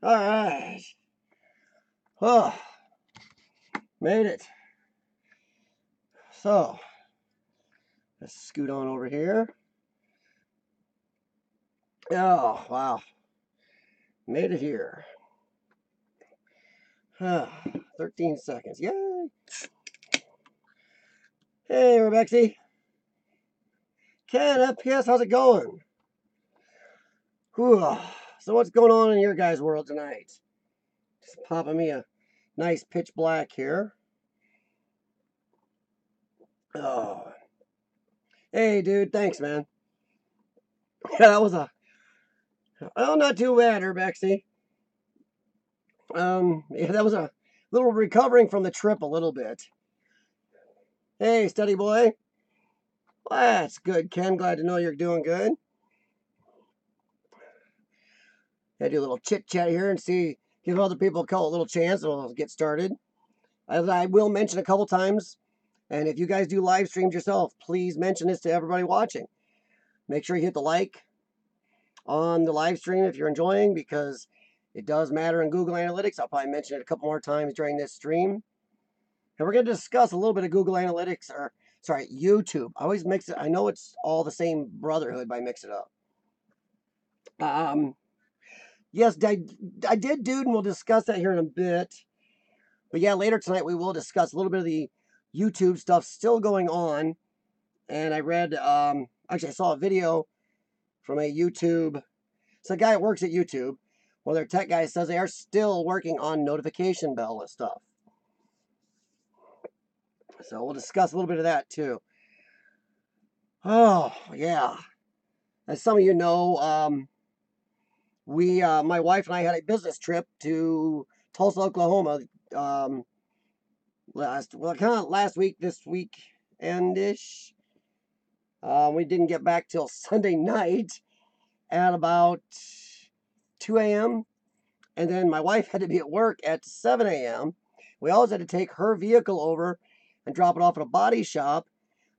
All right. Oh, made it. So, let's scoot on over here. Oh, wow. Made it here. 13 seconds. Yay. Hey, Rebecca. Ken, FPS, how's it going? Whew. So what's going on in your guys' world tonight? Just popping me a nice pitch black here. Oh. Hey, dude, thanks, man. Yeah, that was a... Oh, not too bad, Rebecca. Yeah, that was a little recovering from the trip a little bit. Hey, study boy. Well, that's good, Ken. Glad to know you're doing good. I do a little chit chat here and see, give other people a little chance, and we'll get started. As I will mention a couple times, and if you guys do live streams yourself, please mention this to everybody watching. Make sure you hit the like on the live stream if you're enjoying, because it does matter in Google Analytics. I'll probably mention it a couple more times during this stream. And we're going to discuss a little bit of Google Analytics, or sorry, YouTube. I always mix it. I know it's all the same brotherhood, but I mix it up. Yes, I did, dude, and we'll discuss that here in a bit. But yeah, later tonight we will discuss a little bit of the YouTube stuff still going on. And I read, actually, I saw a video from a YouTube. It's a guy that works at YouTube. One of their tech guys says they are still working on notification bell and stuff. So we'll discuss a little bit of that too. Oh, yeah. As some of you know, my wife and I had a business trip to Tulsa, Oklahoma, kind of last week, this week, and ish. We didn't get back till Sunday night at about 2 a.m. And then my wife had to be at work at 7 a.m. We always had to take her vehicle over and drop it off at a body shop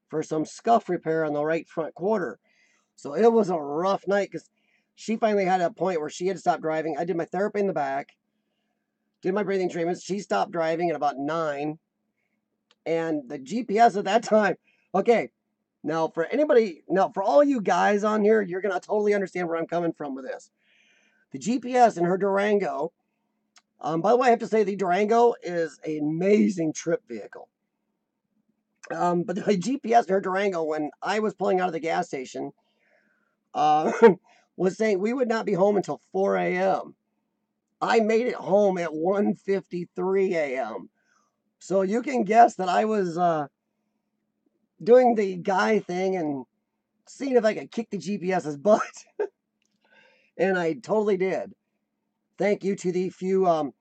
for some scuff repair on the right front quarter. So it was a rough night because she finally had a point where she had to stop driving. I did my therapy in the back, did my breathing treatments. She stopped driving at about 9. And the GPS at that time, okay, now for all you guys on here, you're going to totally understand where I'm coming from with this. The GPS in her Durango, by the way, I have to say the Durango is an amazing trip vehicle. But the GPS in her Durango, when I was pulling out of the gas station, was saying we would not be home until 4 a.m. I made it home at 1:53 a.m. So you can guess that I was doing the guy thing and seeing if I could kick the GPS's butt. And I totally did. Thank you to the few,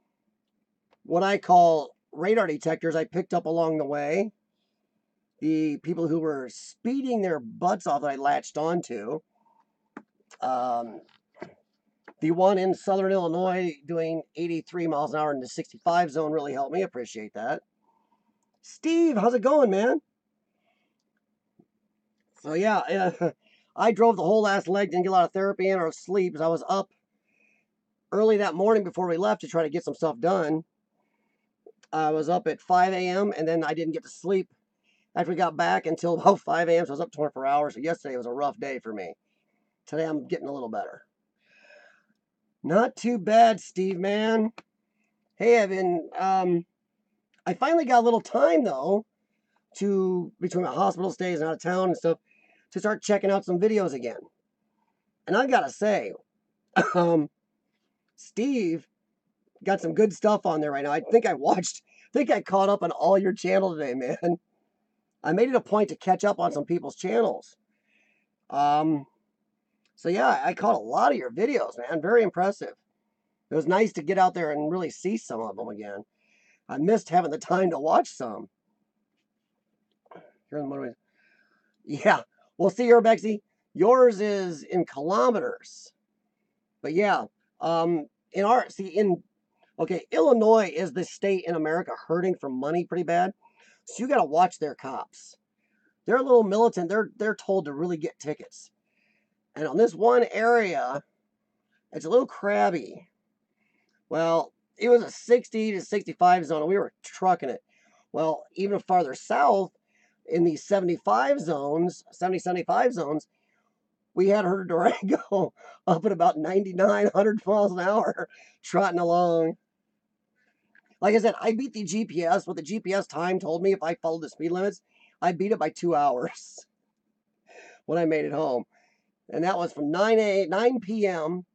what I call radar detectors I picked up along the way. The people who were speeding their butts off that I latched onto. The one in Southern Illinois doing 83 miles an hour in the 65 zone really helped me. Appreciate that. Steve, how's it going, man? So yeah, I drove the whole last leg, didn't get a lot of therapy in or sleep, as I was up early that morning before we left to try to get some stuff done. I was up at 5 a.m. and then I didn't get to sleep after we got back until about 5 a.m. So I was up 24 hours. So yesterday was a rough day for me. Today I'm getting a little better. Not too bad, Steve, man. Hey, Evan. I finally got a little time though between my hospital stays and out of town and stuff to start checking out some videos again. And I gotta say, Steve got some good stuff on there right now. I think I caught up on all your channel today, man. I made it a point to catch up on some people's channels. So yeah, I caught a lot of your videos, man. Very impressive. It was nice to get out there and really see some of them again. I missed having the time to watch some. Yeah, we'll see your Bexy. Yours is in kilometers. But yeah, Illinois is the state in America hurting for money pretty bad. So you got to watch their cops. They're a little militant. They're told to really get tickets. And on this one area, it's a little crabby. Well, it was a 60 to 65 zone, and we were trucking it. Well, even farther south in the 75 zones, 70, 75 zones, we had her Durango up at about 99, 100 miles an hour, trotting along. Like I said, I beat the GPS. What the GPS time told me if I followed the speed limits, I beat it by 2 hours when I made it home. And that was from 9 p.m.,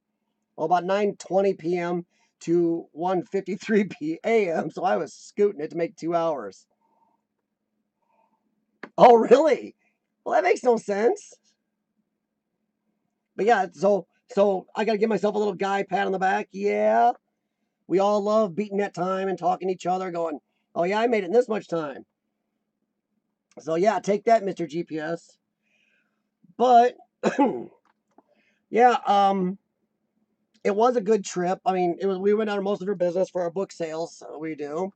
well, about 9:20 p.m. to 1:53 p.m. So I was scooting it to make 2 hours. Oh, really? Well, that makes no sense. But yeah, so I got to give myself a little guy pat on the back. Yeah, we all love beating that time and talking to each other, going, "Oh yeah, I made it in this much time." So yeah, take that, Mr. GPS. But yeah, it was a good trip. I mean, it was. We went out of most of our business for our book sales. We do.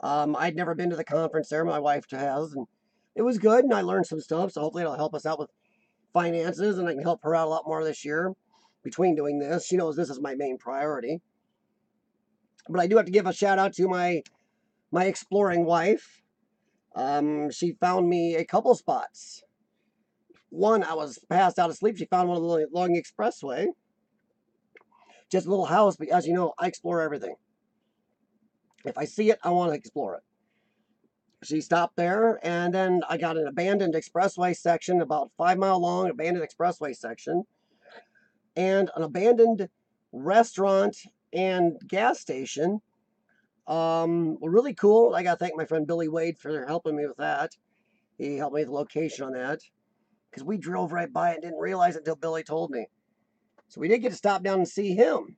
I'd never been to the conference there. My wife has, and it was good, and I learned some stuff. So hopefully, it'll help us out with finances, and I can help her out a lot more this year. Between doing this, she knows this is my main priority. But I do have to give a shout out to my exploring wife. She found me a couple spots. One, I was passed out asleep. She found one along the expressway. Just a little house, but as you know, I explore everything. If I see it, I want to explore it. She stopped there, and then I got an abandoned expressway section, about 5 mile long abandoned expressway section, and an abandoned restaurant and gas station. Really cool. I got to thank my friend Billy Wade for helping me with that. He helped me with the location on that because we drove right by it and didn't realize it until Billy told me. So we did get to stop down and see him.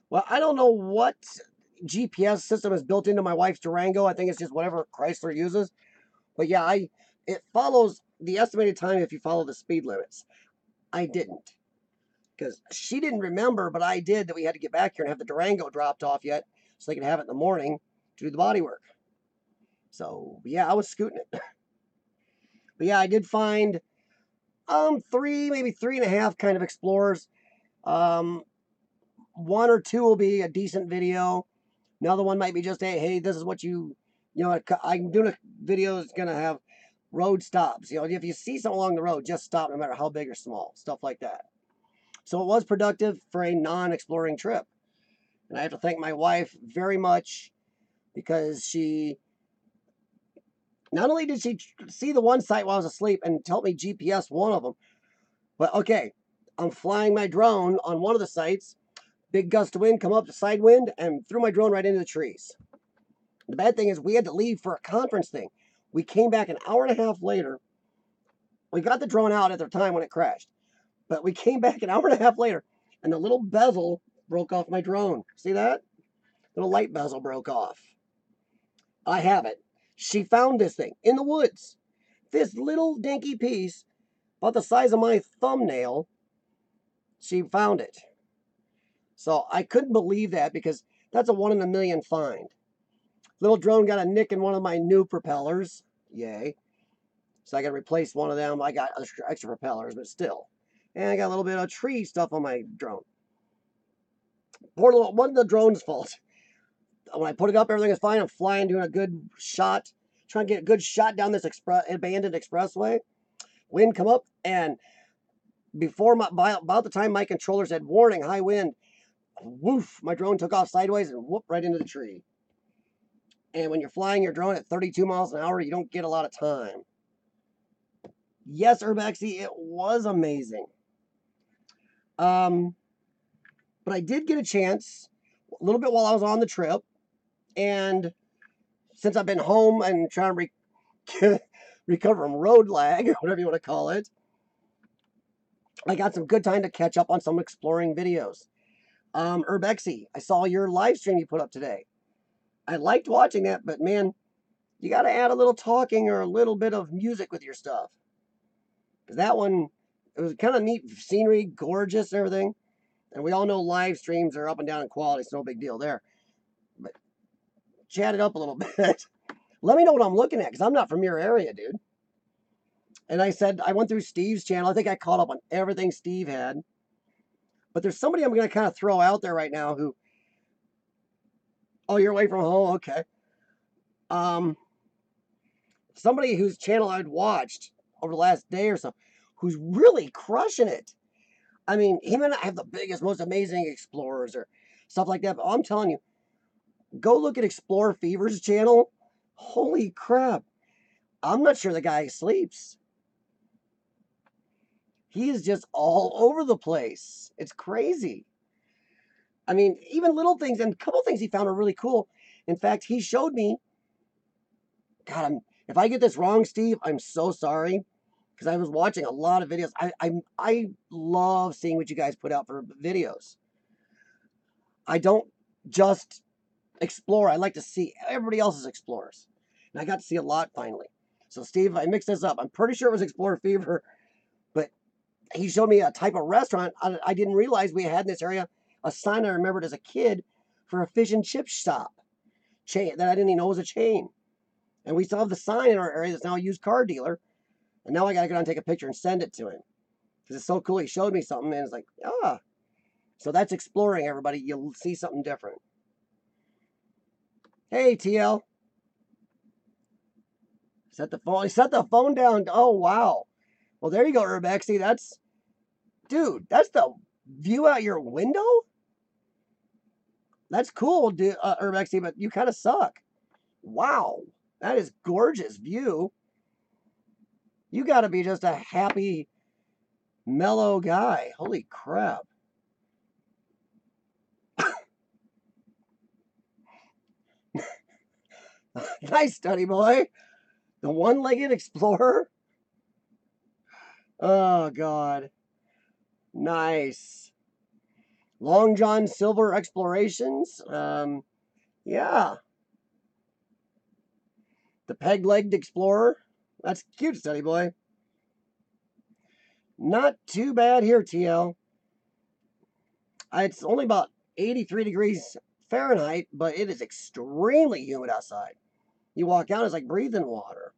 Well, I don't know what GPS system is built into my wife's Durango. I think it's just whatever Chrysler uses. But yeah, it follows the estimated time if you follow the speed limits. I didn't because she didn't remember, but I did that we had to get back here and have the Durango dropped off yet so they could have it in the morning to do the body work. So yeah, I was scooting it. But yeah, I did find three, maybe three and a half kind of explorers. Um, one or two will be a decent video. Another one might be just hey, this is what I'm doing a video that's gonna have road stops. If you see something along the road, just stop no matter how big or small, stuff like that. So it was productive for a non-exploring trip. And I have to thank my wife very much because she not only did she see the one site while I was asleep and help me GPS one of them, but okay, I'm flying my drone on one of the sites. Big gust of wind come up, the side wind, and threw my drone right into the trees. The bad thing is we had to leave for a conference thing. We came back an hour and a half later. We got the drone out at the time when it crashed, but we came back an hour and a half later, and the little bezel broke off my drone. See that? Little light bezel broke off. I have it. She found this thing in the woods. This little dinky piece, about the size of my thumbnail, she found it. So I couldn't believe that because that's a 1 in a million find. Little drone got a nick in one of my new propellers. Yay. So I got to replace one of them. I got extra propellers, but still. And I got a little bit of tree stuff on my drone. Poor little, wasn't the drone's fault. When I put it up, everything was fine. I'm flying, doing a good shot, trying to get a good shot down this abandoned expressway. Wind come up, and about the time my controller said warning, high wind, woof, my drone took off sideways and whoop right into the tree. And when you're flying your drone at 32 miles an hour, you don't get a lot of time. Yes, Urbexy, it was amazing. But I did get a chance a little bit while I was on the trip, and since I've been home and trying to recover from road lag, or whatever you want to call it, I got some good time to catch up on some exploring videos. Urbexy, I saw your live stream you put up today. I liked watching that, but man, you got to add a little talking or a little bit of music with your stuff. Because that one, it was kind of neat scenery, gorgeous, and everything. And we all know live streams are up and down in quality. It's no big deal there. But chat it up a little bit. Let me know what I'm looking at because I'm not from your area, dude. And I said, I went through Steve's channel. I think I caught up on everything Steve had. But there's somebody I'm going to kind of throw out there right now who, oh, you're away from home? Okay. Somebody whose channel I'd watched over the last day or so, who's really crushing it. I mean, he may not have the biggest, most amazing explorers or stuff like that, but I'm telling you, go look at Explore Fever's channel. Holy crap. I'm not sure the guy sleeps. He is just all over the place. It's crazy. I mean, even little things, and a couple things he found are really cool. In fact, he showed me, God, if I get this wrong, Steve, I'm so sorry. Because I was watching a lot of videos. I love seeing what you guys put out for videos. I don't just explore. I like to see everybody else's explorers. And I got to see a lot finally. So Steve, if I mix this up, I'm pretty sure it was Explorer Fever, but he showed me a type of restaurant I didn't realize we had in this area. A sign I remembered as a kid for a fish and chip shop chain that I didn't even know was a chain. And we still have the sign in our area that's now a used car dealer. And now I got to go down and take a picture and send it to him. Because it's so cool. He showed me something and it's like, ah. So that's exploring, everybody. You'll see something different. Hey, TL. Set the phone. Set the phone down. Oh, wow. Well, there you go, Urbexy. That's, dude, that's the view out your window? That's cool, dude, Urbexy, but you kind of suck. Wow. That is gorgeous view. You got to be just a happy, mellow guy. Holy crap. Nice study, boy. The one-legged explorer. Oh, God. Nice. Long John Silver Explorations. Yeah. The peg-legged explorer. That's cute, study boy. Not too bad here, TL. It's only about 83 degrees Fahrenheit, but it is extremely humid outside. You walk out, it's like breathing water.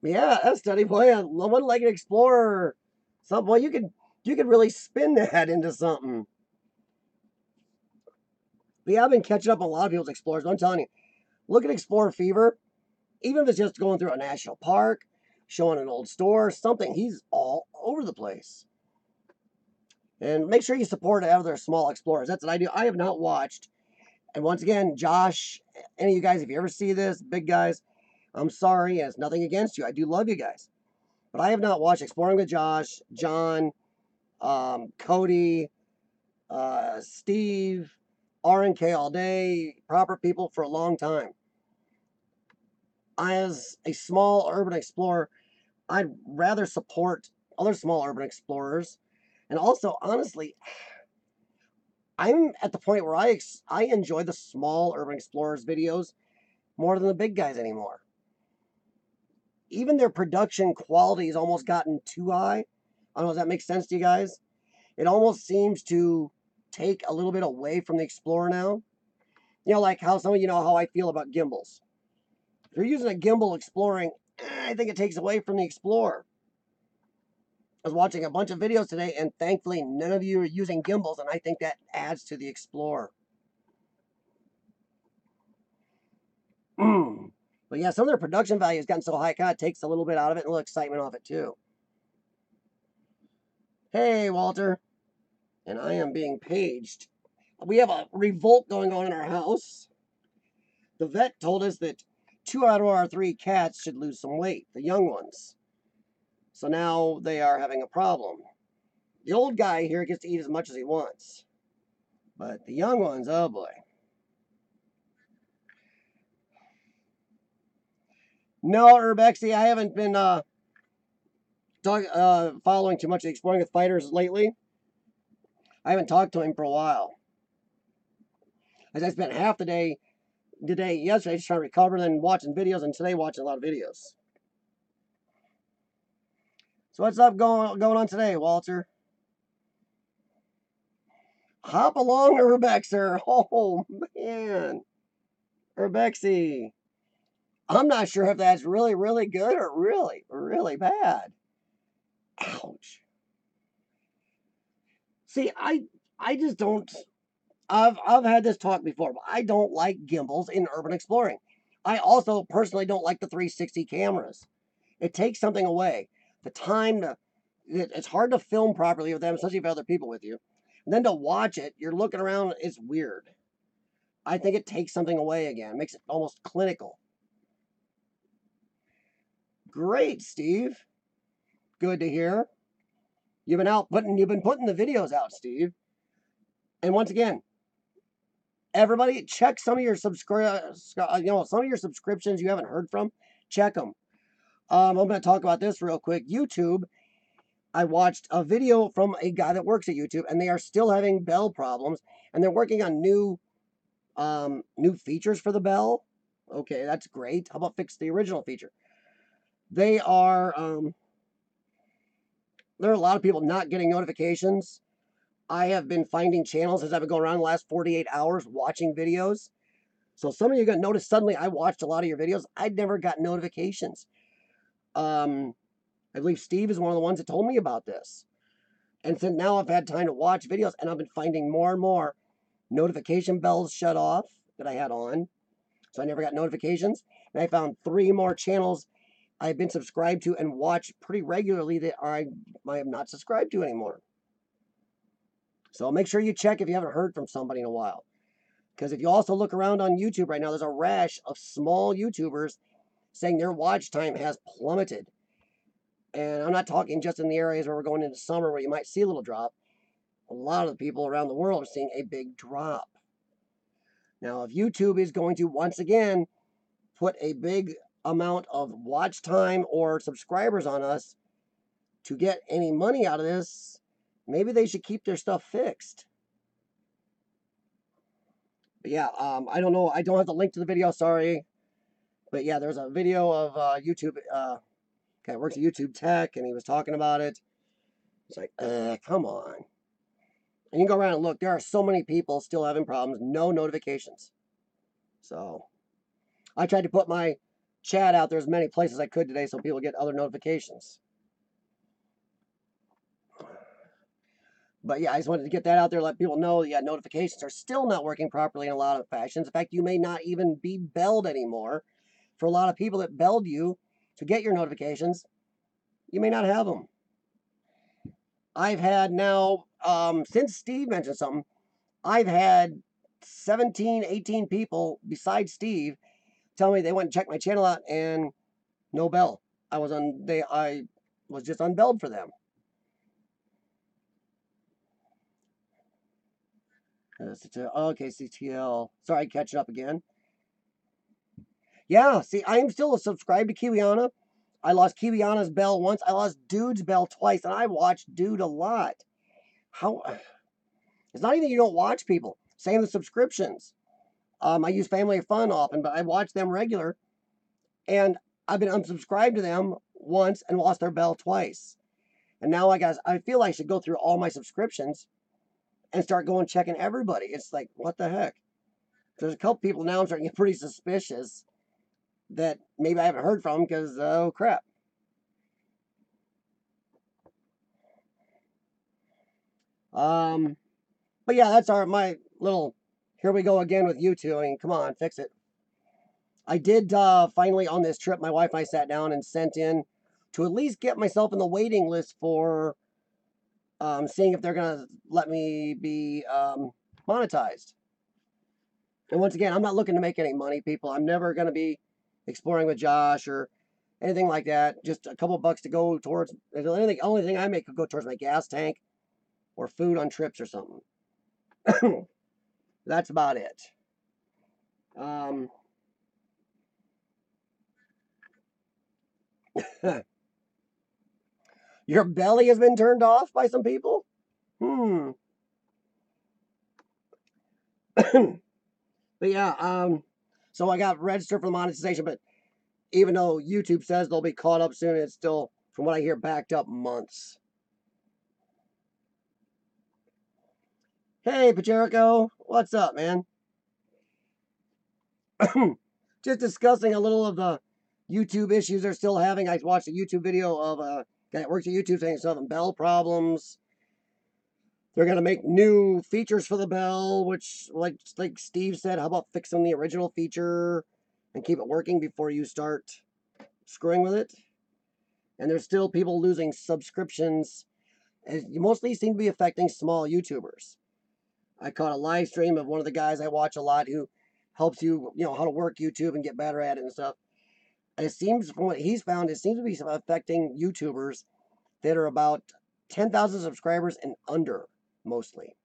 Yeah, that's study boy. A one-legged explorer. Some boy, you could really spin that into something. But yeah, I've been catching up on a lot of people's explorers. But I'm telling you, look at Explorer Fever. Even if it's just going through a national park, showing an old store, something, he's all over the place. And make sure you support other small explorers. That's what I do. I have not watched. And once again, Josh, any of you guys, if you ever see this, big guys, I'm sorry. And it's nothing against you. I do love you guys. But I have not watched Exploring with Josh, John, Cody, Steve, R&K all day, proper people for a long time. As a small urban explorer, I'd rather support other small urban explorers. And also, honestly, I'm at the point where I enjoy the small urban explorers videos more than the big guys anymore. Even their production quality has almost gotten too high. I don't know if that makes sense to you guys. It almost seems to take a little bit away from the explorer now. You know, like how some of you know how I feel about gimbals. If you're using a gimbal exploring, I think it takes away from the explorer. I was watching a bunch of videos today, and thankfully none of you are using gimbals, and I think that adds to the explorer. But yeah, some of their production value has gotten so high, it kind of takes a little bit out of it and a little excitement off it too. Hey, Walter. And I am being paged. We have a revolt going on in our house. The vet told us that 2 out of our 3 cats should lose some weight, the young ones. So now they are having a problem. The old guy here gets to eat as much as he wants. But the young ones, oh boy. No, Urbexy, I haven't been following too much of Exploring with Fighters lately. I haven't talked to him for a while. As I spent half the day yesterday just trying to recover, then watching videos, and today watching a lot of videos. So what's up going on today, Walter? Hop along, Urbexer. Oh, man. Urbexy. I'm not sure if that's really, really good or really, really bad. Ouch. See, I just don't. I've had this talk before, but I don't like gimbals in urban exploring. I also personally don't like the 360 cameras. It takes something away. The time to it's hard to film properly with them, especially if you have other people with you. And then to watch it, you're looking around, it's weird. I think it takes something away again. It makes it almost clinical. Great, Steve. Good to hear. You've been putting the videos out, Steve. And once again, everybody check some of your some of your subscriptions you haven't heard from. Check them. I'm going to talk about this real quick. YouTube. I watched a video from a guy that works at YouTube, and they are still having bell problems, and they're working on new features for the bell. Okay, that's great. How about fix the original feature? There are a lot of people not getting notifications. I have been finding channels as I've been going around the last 48 hours watching videos. So some of you got noticed suddenly I watched a lot of your videos. I'd never got notifications. I believe Steve is one of the ones that told me about this. And so now I've had time to watch videos, and I've been finding more and more notification bells shut off that I had on. So I never got notifications. And I found 3 more channels I've been subscribed to and watch pretty regularly that I am not subscribed to anymore. So make sure you check if you haven't heard from somebody in a while. Because if you also look around on YouTube right now, there's a rash of small YouTubers saying their watch time has plummeted. And I'm not talking just in the areas where we're going into summer where you might see a little drop. A lot of the people around the world are seeing a big drop. Now, if YouTube is going to once again put a big amount of watch time or subscribers on us to get any money out of this, maybe they should keep their stuff fixed. But yeah, I don't know. I don't have the link to the video, sorry. But yeah, there's a video of YouTube, guy works at YouTube Tech, and he was talking about it. It's like, come on. And you can go around and look. There are so many people still having problems. No notifications. So I tried to put my chat out there as many places I could today so people get other notifications. But yeah, I just wanted to get that out there, let people know that notifications are still not working properly in a lot of fashions. In fact, you may not even be belled anymore. For a lot of people that belled you to get your notifications, you may not have them. I've had now, since Steve mentioned something, I've had 17, 18 people besides Steve tell me they went and checked my channel out and no bell. I was just unbelled for them. Okay, CTL. Sorry, catching up again. Yeah, see, I'm still subscribed to Kiwiana. I lost Kiwiana's bell once. I lost Dude's bell twice, and I watched Dude a lot. How? It's not even you don't watch people. Same with subscriptions. I use Family Fun often, but I watch them regular, and I've been unsubscribed to them once and lost their bell twice. And now I feel I should go through all my subscriptions and start going checking everybody. It's like, what the heck? There's a couple people now I'm starting to get pretty suspicious that maybe I haven't heard from because, oh crap. But yeah, that's my little, here we go again with YouTube. I mean, come on, fix it. I did finally on this trip, my wife and I sat down and sent in to at least get myself in the waiting list for seeing if they're going to let me be monetized. And once again, I'm not looking to make any money, people. I'm never going to be exploring with Josh or anything like that. Just a couple bucks to go towards. The only thing I make could go towards my gas tank or food on trips or something. That's about it. Your belly has been turned off by some people? But yeah, so I got registered for the monetization, but even though YouTube says they'll be caught up soon, it's still, from what I hear, backed up months. Hey, Pacherico, what's up, man? Just discussing a little of the YouTube issues they're still having. I watched a YouTube video of a Guy that works at YouTube saying something bell problems. They're gonna make new features for the bell, which like Steve said, how about fixing the original feature and keep it working before you start screwing with it? And there's still people losing subscriptions. And mostly seem to be affecting small YouTubers. I caught a live stream of one of the guys I watch a lot who helps you, how to work YouTube and get better at it and stuff. And it seems, from what he's found, it seems to be affecting YouTubers that are about 10,000 subscribers and under, mostly.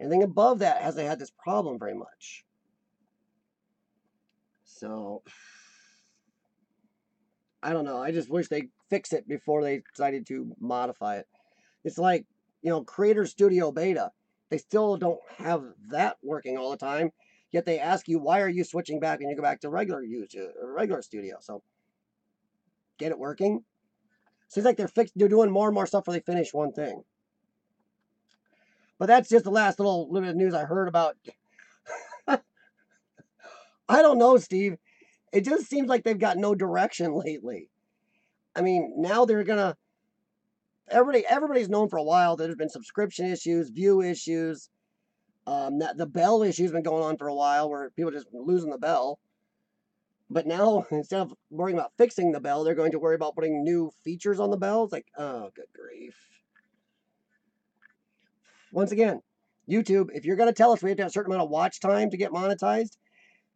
Anything above that hasn't had this problem very much. So, I don't know. I just wish they fix it before they decided to modify it. It's like, Creator Studio Beta. They still don't have that working all the time. Yet they ask you, why are you switching back and you go back to regular YouTube, regular studio? So get it working. Seems like they're doing more and more stuff before they finish one thing. But that's just the last little bit of news I heard about. I don't know, Steve. It just seems like they've got no direction lately. I mean, now they're gonna everybody's known for a while that there's been subscription issues, view issues. The bell issue's been going on for a while where people are just losing the bell. But now, instead of worrying about fixing the bell, they're going to worry about putting new features on the bell. It's like, oh, good grief. Once again, YouTube, if you're going to tell us we have to have a certain amount of watch time to get monetized,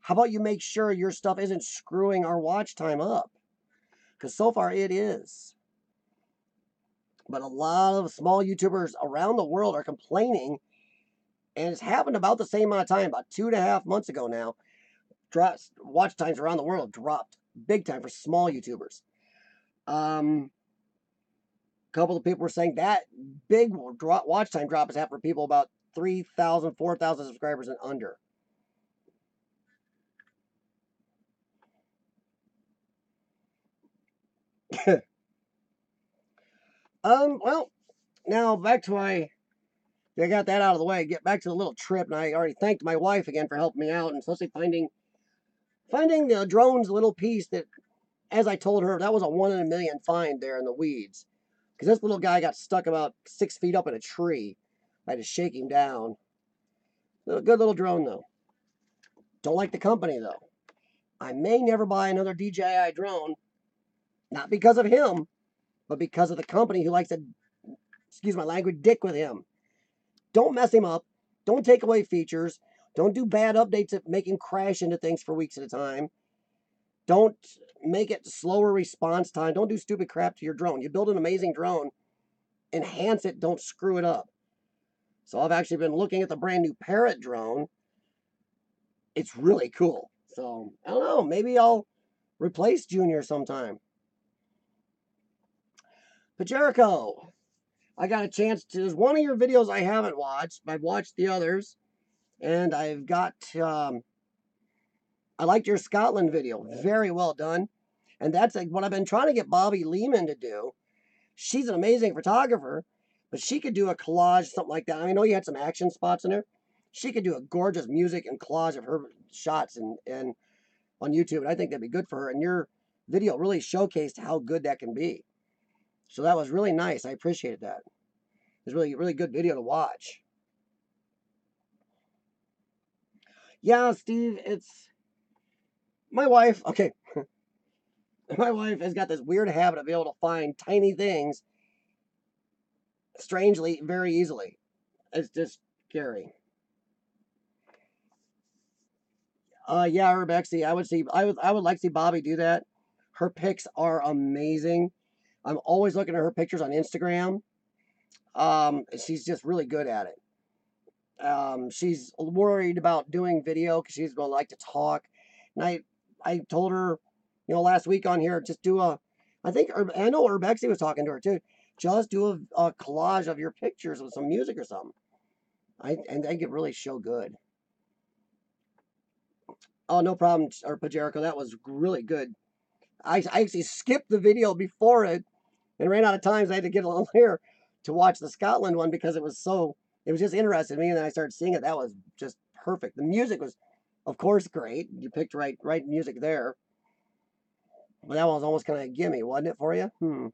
how about you make sure your stuff isn't screwing our watch time up? Because so far it is. But a lot of small YouTubers around the world are complaining, and it's happened about the same amount of time, about 2.5 months ago now. Watch times around the world dropped big time for small YouTubers. A couple of people were saying that big watch time drop is happening for people about 3,000, 4,000 subscribers and under. Well, now back to I got that out of the way. Get back to the little trip, and I already thanked my wife again for helping me out, and especially finding the drone's little piece that, as I told her, that was a 1 in a million find there in the weeds. Because this little guy got stuck about 6 feet up in a tree. I had to shake him down. Good little drone, though. Don't like the company, though. I may never buy another DJI drone. Not because of him, but because of the company who likes to, excuse my language, dick with him. Don't mess him up. Don't take away features. Don't do bad updates that make him crash into things for weeks at a time. Don't make it slower response time. Don't do stupid crap to your drone. You build an amazing drone, enhance it, don't screw it up. So I've actually been looking at the brand new Parrot drone. It's really cool. So I don't know, maybe I'll replace Junior sometime. But Jericho, I got a chance to, there's one of your videos I haven't watched. I've watched the others, and I've got, I liked your Scotland video. Very well done. And that's like what I've been trying to get Bobby Lehman to do. She's an amazing photographer, but she could do a collage, something like that. I know you had some action spots in there. She could do a gorgeous music and collage of her shots and on YouTube, and I think that'd be good for her. And your video really showcased how good that can be. So that was really nice. I appreciated that. It was really, really good video to watch. Yeah, Steve, it's my wife. Okay. My wife has got this weird habit of being able to find tiny things strangely very easily. It's just scary. Yeah, Urbexy. I would like to see Bobby do that. Her pics are amazing. I'm always looking at her pictures on Instagram. She's just really good at it. She's worried about doing video because she's going to like to talk. And I told her, last week on here, just do I know Urbexy was talking to her too. Just do a collage of your pictures with some music or something. And they could really show good. Oh, no problem, Pajerico. That was really good. I actually skipped the video before it and ran out of time, so I had to get a little here to watch the Scotland one because it was just interested in me, and then I started seeing it. That was just perfect. The music was, of course, great. You picked right music there. But that one was almost kind of a gimme, wasn't it, for you?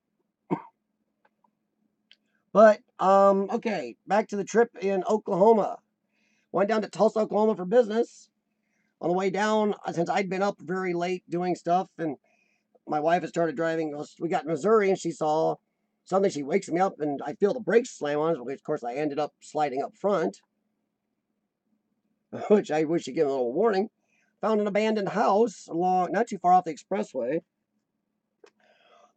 But, okay, back to the trip in Oklahoma. Went down to Tulsa, Oklahoma for business. On the way down, since I'd been up very late doing stuff, and my wife had started driving, we got to Missouri, and she saw something. She wakes me up, and I feel the brakes slam on, which, of course, I ended up sliding up front, which I wish she'd give a little warning. Found an abandoned house along, not too far off the expressway.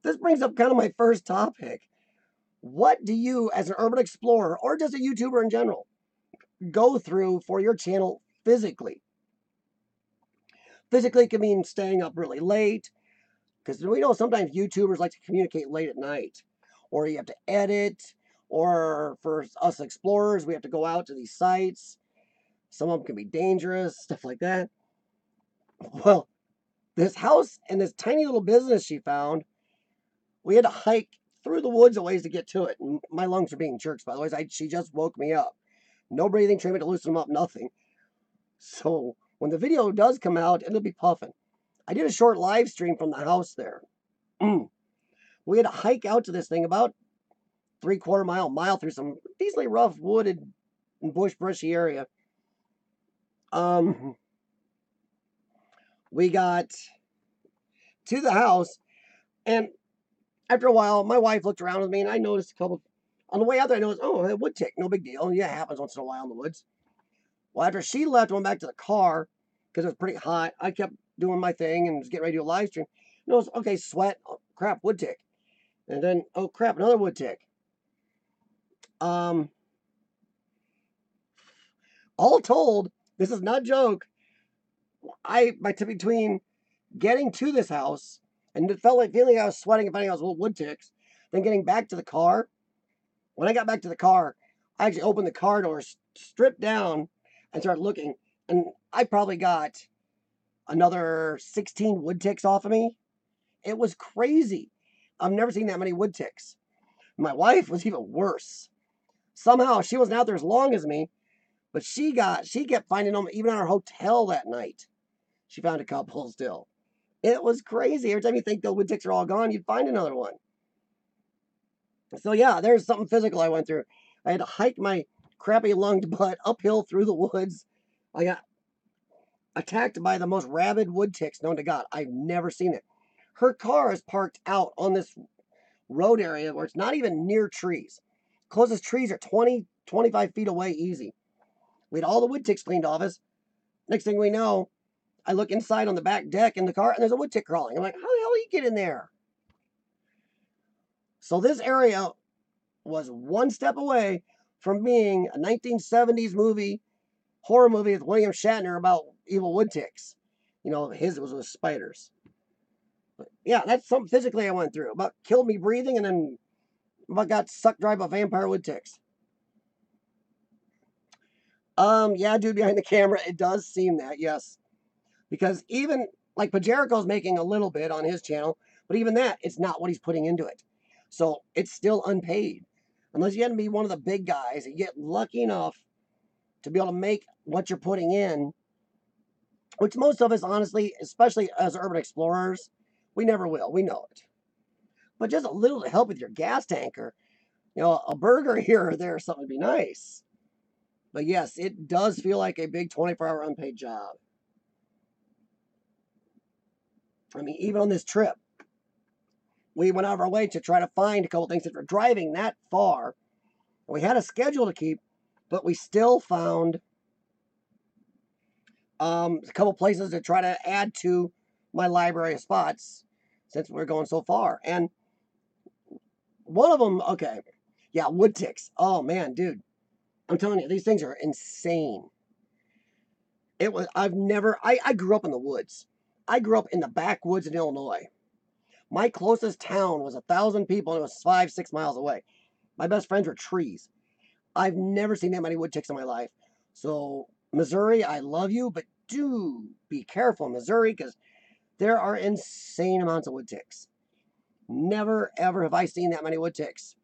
This brings up kind of my first topic. What do you, as an urban explorer, or just a YouTuber in general, go through for your channel physically? Physically can mean staying up really late, because we know sometimes YouTubers like to communicate late at night, or you have to edit, or for us explorers, we have to go out to these sites. Some of them can be dangerous, stuff like that. Well, this house and this tiny little business she found, we had to hike through the woods a ways to get to it. And my lungs are being jerks, by the way. She just woke me up. No breathing treatment to loosen them up, nothing. So when the video does come out, it'll be puffing. I did a short live stream from the house there. We had to hike out to this thing about 3/4 mile through some decently rough wooded and brushy area. We got to the house, and after a while, my wife looked around with me, and I noticed a couple. On the way out there, I noticed, oh, a wood tick, no big deal. Yeah, it happens once in a while in the woods. Well, after she left, I went back to the car because it was pretty hot. I kept doing my thing and was getting ready to do a live stream. Noticed, okay, sweat, oh, crap, wood tick, and then oh crap, another wood tick. All told, this is not a joke. Between getting to this house and it felt like feeling I was sweating, if anything, I was little wood ticks. Then getting back to the car. When I got back to the car, I actually opened the car door, stripped down, and started looking. And I probably got another 16 wood ticks off of me. It was crazy. I've never seen that many wood ticks. My wife was even worse. Somehow she wasn't out there as long as me, but she kept finding them even at our hotel that night. She found a couple still. It was crazy. Every time you think the wood ticks are all gone, you'd find another one. So yeah, there's something physical I went through. I had to hike my crappy lunged butt uphill through the woods. I got attacked by the most rabid wood ticks known to God. I've never seen it. Her car is parked out on this road area where it's not even near trees. Closest trees are 20, 25 feet away easy. We had all the wood ticks cleaned off us. Next thing we know, I look inside on the back deck in the car and there's a wood tick crawling. I'm like, how the hell do you get in there? So this area was one step away from being a 1970s horror movie with William Shatner about evil wood ticks. You know, his was with spiders. But yeah, that's something physically I went through. About killed me breathing and then about got sucked dry by vampire wood ticks. Yeah, dude behind the camera, it does seem that, yes. Because even like Pajerico's making a little bit on his channel, but even that, it's not what he's putting into it. So it's still unpaid. Unless you had to be one of the big guys and get lucky enough to be able to make what you're putting in, which most of us, honestly, especially as urban explorers, we never will. We know it. But just a little to help with your gas tanker, you know, a burger here or there, something would be nice. But yes, it does feel like a big 24-hour unpaid job. I mean, even on this trip, we went out of our way to try to find a couple things that were driving that far. We had a schedule to keep, but we still found a couple places to try to add to my library of spots since we're going so far. And one of them, okay, yeah, wood ticks. Oh man, dude, I'm telling you, these things are insane. I grew up in the woods. I grew up in the backwoods in Illinois. My closest town was 1,000 people and it was 5, 6 miles away. My best friends were trees. I've never seen that many wood ticks in my life. So, Missouri, I love you, but do be careful in Missouri because there are insane amounts of wood ticks. Never, ever have I seen that many wood ticks.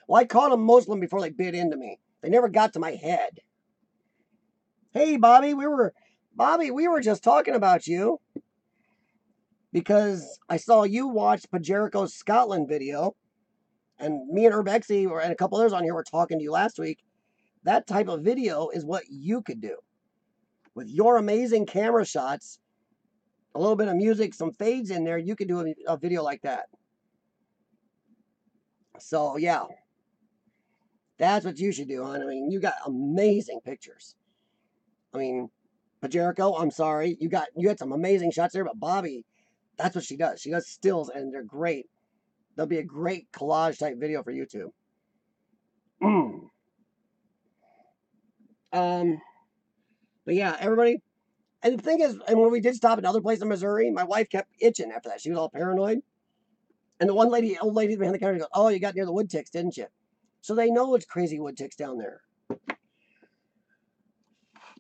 Well, I caught them Muslim before they bit into me. They never got to my head. Hey, Bobby, we were just talking about you because I saw you watch Pajerico's Scotland video And me and Urbexy and a couple others on here were talking to you last week. That type of video is what you could do. With your amazing camera shots, a little bit of music, some fades in there, you could do a video like that. So, yeah. That's what you should do, hon. I mean, you got amazing pictures. I mean, Pajerico, I'm sorry. You had some amazing shots there, but Bobby, that's what she does. She does stills, and they're great. They'll be a great collage type video for YouTube. But yeah, everybody. And the thing is, and when we did stop at another place in Missouri, my wife kept itching after that. She was all paranoid. And the one lady, old lady behind the counter goes, "Oh, you got near the wood ticks, didn't you?" So they know it's crazy wood ticks down there.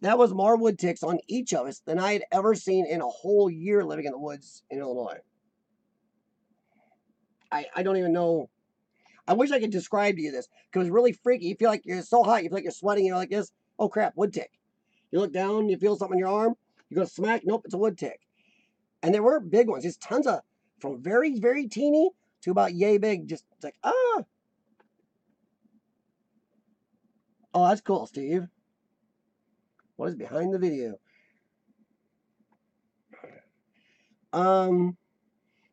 That was more wood ticks on each of us than I had ever seen in a whole year living in the woods in Illinois. I don't even know. I wish I could describe to you this because it was really freaky. You feel like you're so hot, you feel like you're sweating, you're like this. Oh crap, wood tick. You look down, you feel something in your arm, you go smack, nope, it's a wood tick. And there were big ones, just tons of, from very, very teeny to about yay big, just it's like, ah. Oh, that's cool, Steve. What is behind the video?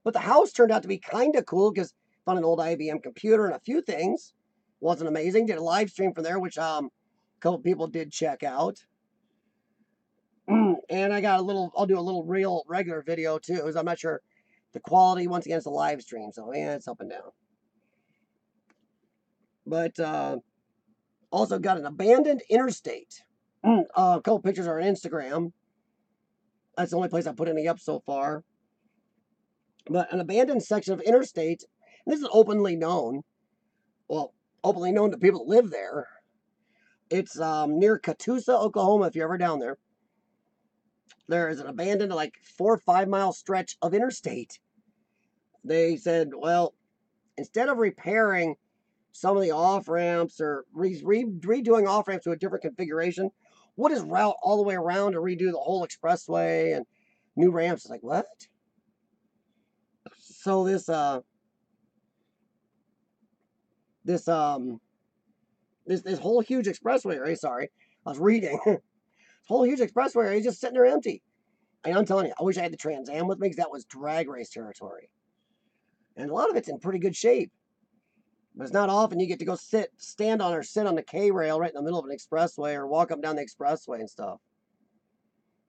But the house turned out to be kind of cool because found an old IBM computer and a few things. Wasn't amazing. Did a live stream from there, which a couple people did check out. And I got a little. I'll do a little real regular video too. Because I'm not sure the quality. Once again, it's a live stream, so yeah, it's up and down. But also got an abandoned interstate. A couple pictures are on Instagram. That's the only place I put any up so far. But an abandoned section of interstate. And this is openly known. Well, openly known to people that live there. It's near Catoosa, Oklahoma, if you're ever down there. There is an abandoned, like 4 or 5 mile stretch of interstate. They said, well, instead of repairing some of the off ramps or redoing off ramps to a different configuration, we'll just route all the way around and redo the whole expressway and new ramps. It's like, what? So this whole huge expressway area, sorry, I was reading. This whole huge expressway area is just sitting there empty. And I'm telling you, I wish I had the Trans Am with me because that was drag race territory. And a lot of it's in pretty good shape. But it's not often you get to go stand on or sit on the K rail right in the middle of an expressway or walk up and down the expressway and stuff.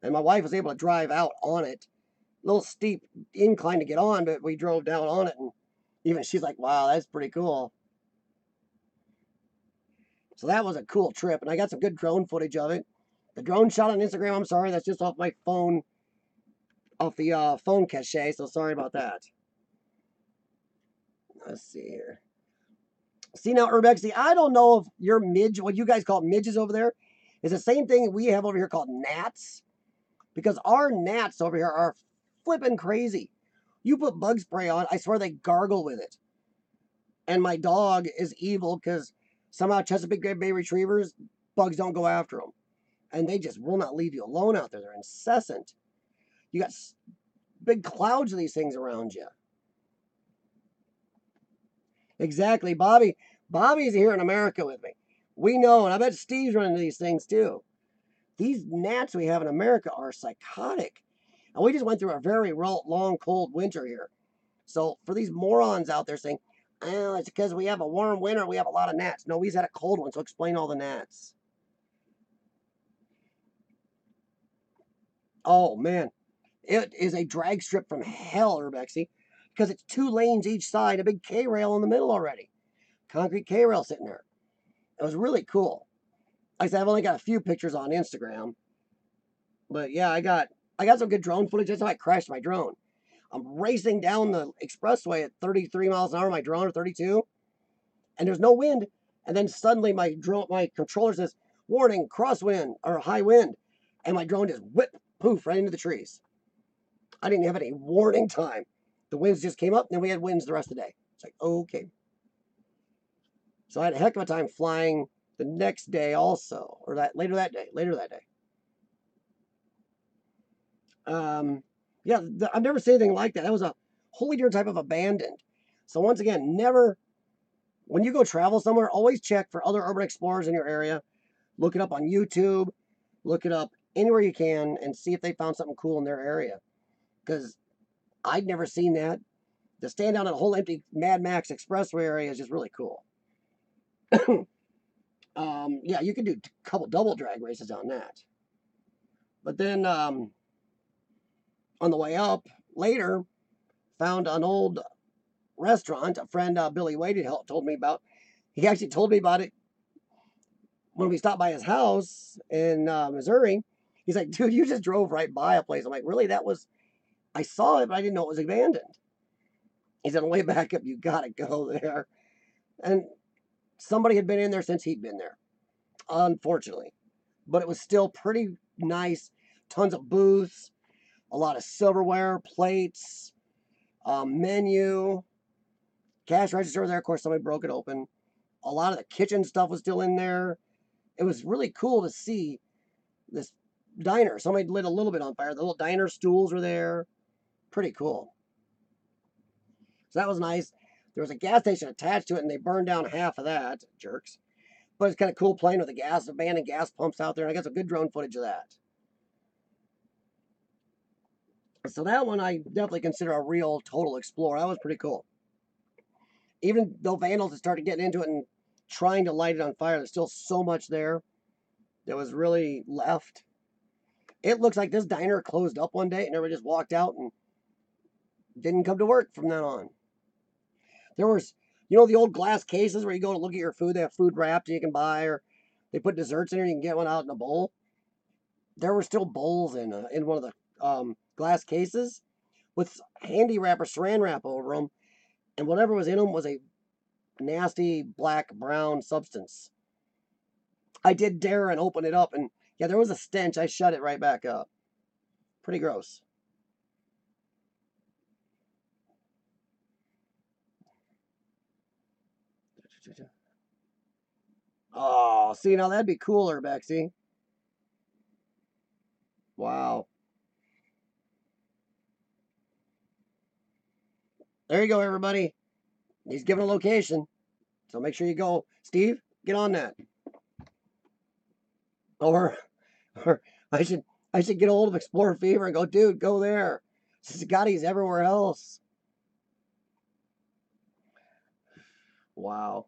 And my wife was able to drive out on it. A little steep incline to get on, but we drove down on it. And even she's like, wow, that's pretty cool. So that was a cool trip. And I got some good drone footage of it. The drone shot on Instagram, I'm sorry, that's just off my phone, off the phone cache. So sorry about that. Let's see here. See now, Urbexy, I don't know if your midge, what you guys call midges over there, is the same thing we have over here called gnats. Because our gnats over here are flipping crazy. You put bug spray on, I swear they gargle with it. And my dog is evil because somehow Chesapeake Bay Retrievers, bugs don't go after them. And they just will not leave you alone out there. They're incessant. You got big clouds of these things around you. Exactly. Bobby's here in America with me. We know, and I bet Steve's running into these things too. These gnats we have in America are psychotic. And we just went through a very long, cold winter here. So for these morons out there saying, oh, it's because we have a warm winter, we have a lot of gnats. No, we've had a cold one, so explain all the gnats. Oh, man. It is a drag strip from hell, Urbexy, because it's 2 lanes each side, a big K-rail in the middle already. Concrete K-rail sitting there. It was really cool. Like I said, I've only got a few pictures on Instagram. But yeah, I got some good drone footage. That's how I crashed my drone. I'm racing down the expressway at 33 miles an hour, my drone, or 32, and there's no wind. And then suddenly my controller says, warning, crosswind, or high wind. And my drone just whip, poof, right into the trees. I didn't have any warning time. The winds just came up, and then we had winds the rest of the day. It's like, okay. So I had a heck of a time flying the next day also, or later that day. Yeah, I've never seen anything like that. That was a wholly different type of abandoned. So once again, never when you go travel somewhere, always check for other urban explorers in your area. Look it up on YouTube, look it up anywhere you can, and see if they found something cool in their area. Because I'd never seen that. To stand down at a whole empty Mad Max Expressway area is just really cool. Yeah, you could do a couple double drag races on that. But then on the way up later, found an old restaurant a friend Billy Wade told me about. He actually told me about it when we stopped by his house in Missouri. He's like, dude, you just drove right by a place. I'm like, really? I saw it, but I didn't know it was abandoned. He said, on the way back up, you got to go there. And somebody had been in there since he'd been there, unfortunately. But it was still pretty nice. Tons of booths, a lot of silverware, plates, menu, cash register there. Of course, somebody broke it open. A lot of the kitchen stuff was still in there. It was really cool to see this diner. Somebody lit a little bit on fire. The little diner stools were there. Pretty cool. So that was nice. There was a gas station attached to it, and they burned down half of that. Jerks. But it's kind of cool playing with the gas, abandoned gas pumps out there. And I got some good drone footage of that. So that one I definitely consider a real total explorer. That was pretty cool. Even though vandals had started getting into it and trying to light it on fire, there's still so much there that was really left. It looks like this diner closed up one day and everybody just walked out and didn't come to work from then on. There was, the old glass cases where you go to look at your food, they have food wrapped and you can buy, or they put desserts in there and you can get one out in a bowl. There were still bowls in one of the glass cases with handy wrap or saran wrap over them, and whatever was in them was a nasty black brown substance. I did dare and open it up, and yeah, there was a stench. I shut it right back up. Pretty gross. Oh, see, now that'd be cooler, Bexy. Wow. There you go, everybody. He's giving a location. So make sure you go. Steve, get on that. Or I should get a hold of Explorer Fever and go, dude, go there. Scotty's everywhere else. Wow.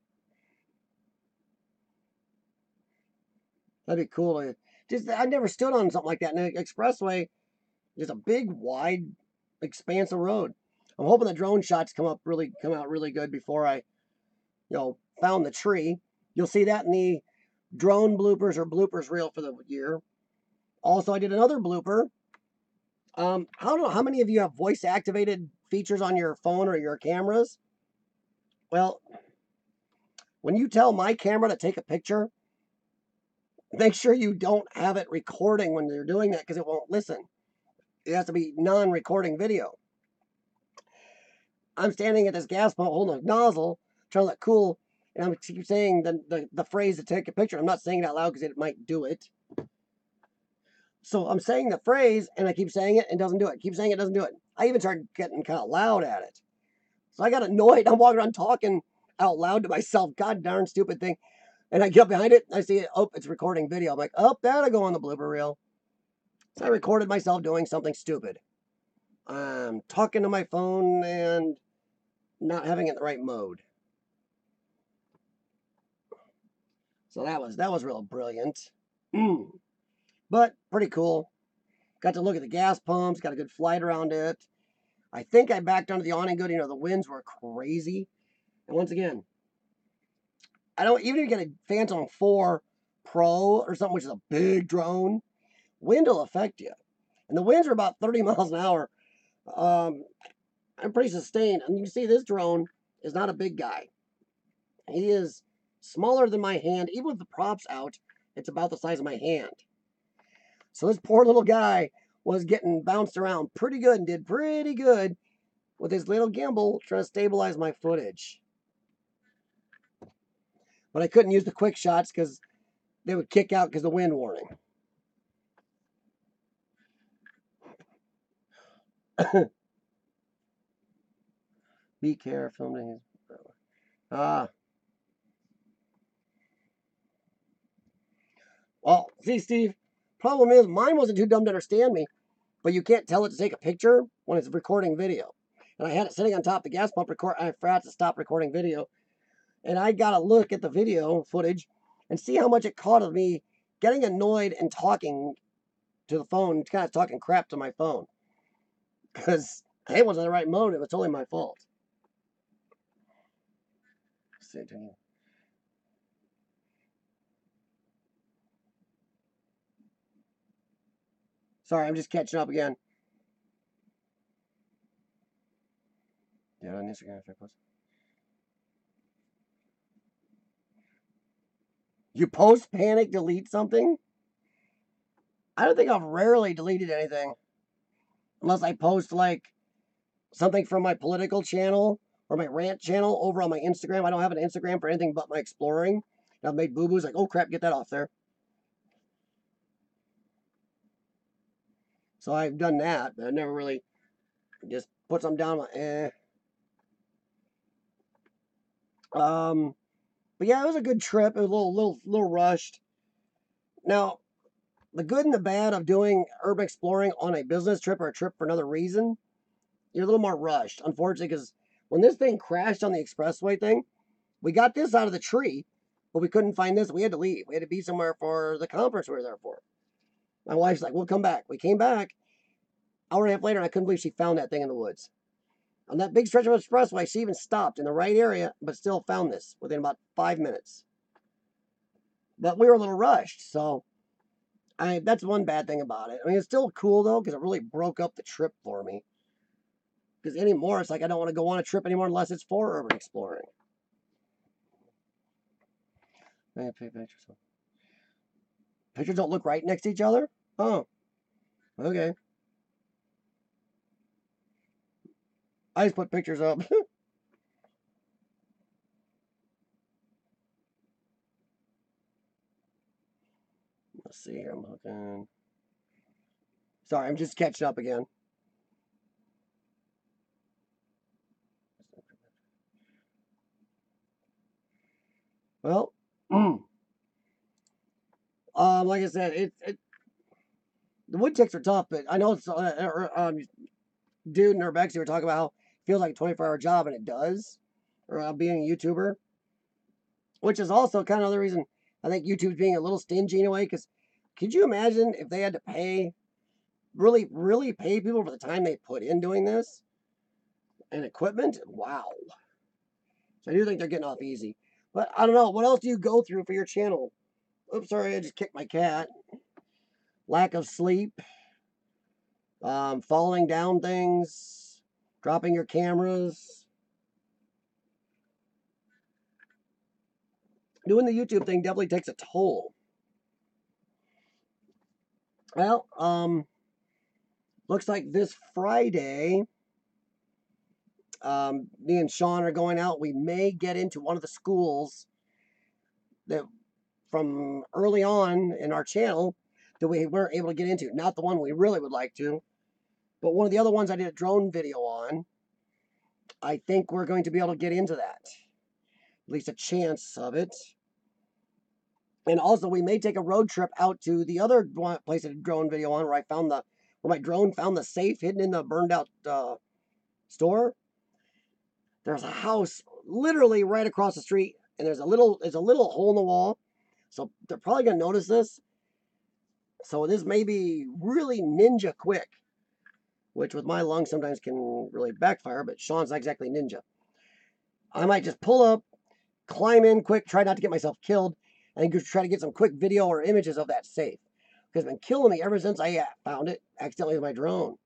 That'd be cool. I never stood on something like that. And the expressway is a big, wide expanse of road. I'm hoping the drone shots come out really good before I, found the tree. You'll see that in the drone bloopers or bloopers reel for the year. Also, I did another blooper. I don't know how many of you have voice activated features on your phone or your cameras. Well, when you tell my camera to take a picture, make sure you don't have it recording when you're doing that because it won't listen. It has to be non-recording video. I'm standing at this gas pump holding a nozzle, trying to look cool, and I'm keep saying the phrase to take a picture. I'm not saying it out loud because it might do it. So I'm saying the phrase, and I keep saying it and it doesn't do it. Keep saying it, doesn't do it. I even started getting kind of loud at it. So I got annoyed. I'm walking around talking out loud to myself. God darn stupid thing. And I get up behind it. I see it. Oh, it's recording video. I'm like, oh, that'll go on the blooper reel. So I recorded myself doing something stupid. I'm talking to my phone and not having it in the right mode. So that was real brilliant. But pretty cool. Got to look at the gas pumps. Got a good flight around it. I think I backed onto the awning good. The winds were crazy. And once again, even if you get a Phantom 4 Pro or something, which is a big drone, wind will affect you. And the winds are about 30 miles an hour. I'm pretty sustained. And you can see this drone is not a big guy. He is smaller than my hand. Even with the props out, it's about the size of my hand. So this poor little guy was getting bounced around pretty good and did pretty good with his little gimbal trying to stabilize my footage. But I couldn't use the quick shots because they would kick out because of the wind warning. Be careful. See, Steve, problem is mine wasn't too dumb to understand me, but you can't tell it to take a picture when it's recording video. And I had it sitting on top of the gas pump record. I forgot to stop recording video, and I got to look at the video footage and see how much it caught of me getting annoyed and talking to the phone, kind of talking crap to my phone, because I wasn't in the right mode. It was totally my fault. Sorry, I'm just catching up again. Yeah, on Instagram if I post. You post, panic, delete something? I don't think I've rarely deleted anything. Unless I post like something from my political channel or my rant channel over on my Instagram. I don't have an Instagram for anything but my exploring. And I've made boo-boos like, oh crap, get that off there. So I've done that, but I never really just put something down like, eh. But yeah, it was a good trip. It was a little rushed. Now, the good and the bad of doing urban exploring on a business trip or a trip for another reason, you're a little more rushed, unfortunately, because when this thing crashed on the expressway thing, we got this out of the tree, but we couldn't find this. We had to leave. We had to be somewhere for the conference we were there for. My wife's like, we'll come back. We came back. Hour and a half later, and I couldn't believe she found that thing in the woods. On that big stretch of expressway, she even stopped in the right area, but still found this within about 5 minutes. But we were a little rushed, so that's one bad thing about it. I mean, it's still cool, though, because it really broke up the trip for me. Because anymore, it's like I don't want to go on a trip anymore unless it's for urban exploring. Pictures don't look right next to each other? Oh, okay. I just put pictures up. Let's see here. I'm looking. Sorry, I'm just catching up again. Well, like I said, the wood ticks are tough, but I know it's dude and Rebecca were talking about how it feels like a 24-hour job, and it does. Or being a YouTuber, which is also kind of the reason I think YouTube's being a little stingy in a way. Because could you imagine if they had to pay, really pay people for the time they put in doing this and equipment? Wow. So I do think they're getting off easy. But I don't know. What else do you go through for your channel? Oops, sorry, I just kicked my cat. Lack of sleep, falling down things, dropping your cameras. Doing the YouTube thing definitely takes a toll. Well, looks like this Friday, me and Sean are going out. We may get into one of the schools that from early on in our channel that we weren't able to get into. Not the one we really would like to, but one of the other ones I did a drone video on. I think we're going to be able to get into that. At least a chance of it. And also, we may take a road trip out to the other place I did a drone video on, where my drone found the safe hidden in the burned out store. There's a house literally right across the street, and there's a little hole in the wall, so they're probably gonna notice this. So this may be really ninja quick, which with my lungs sometimes can really backfire. But Sean's not exactly ninja. I might just pull up, climb in quick, try not to get myself killed, and try to get some quick video or images of that safe. Because it's been killing me ever since I found it accidentally with my drone.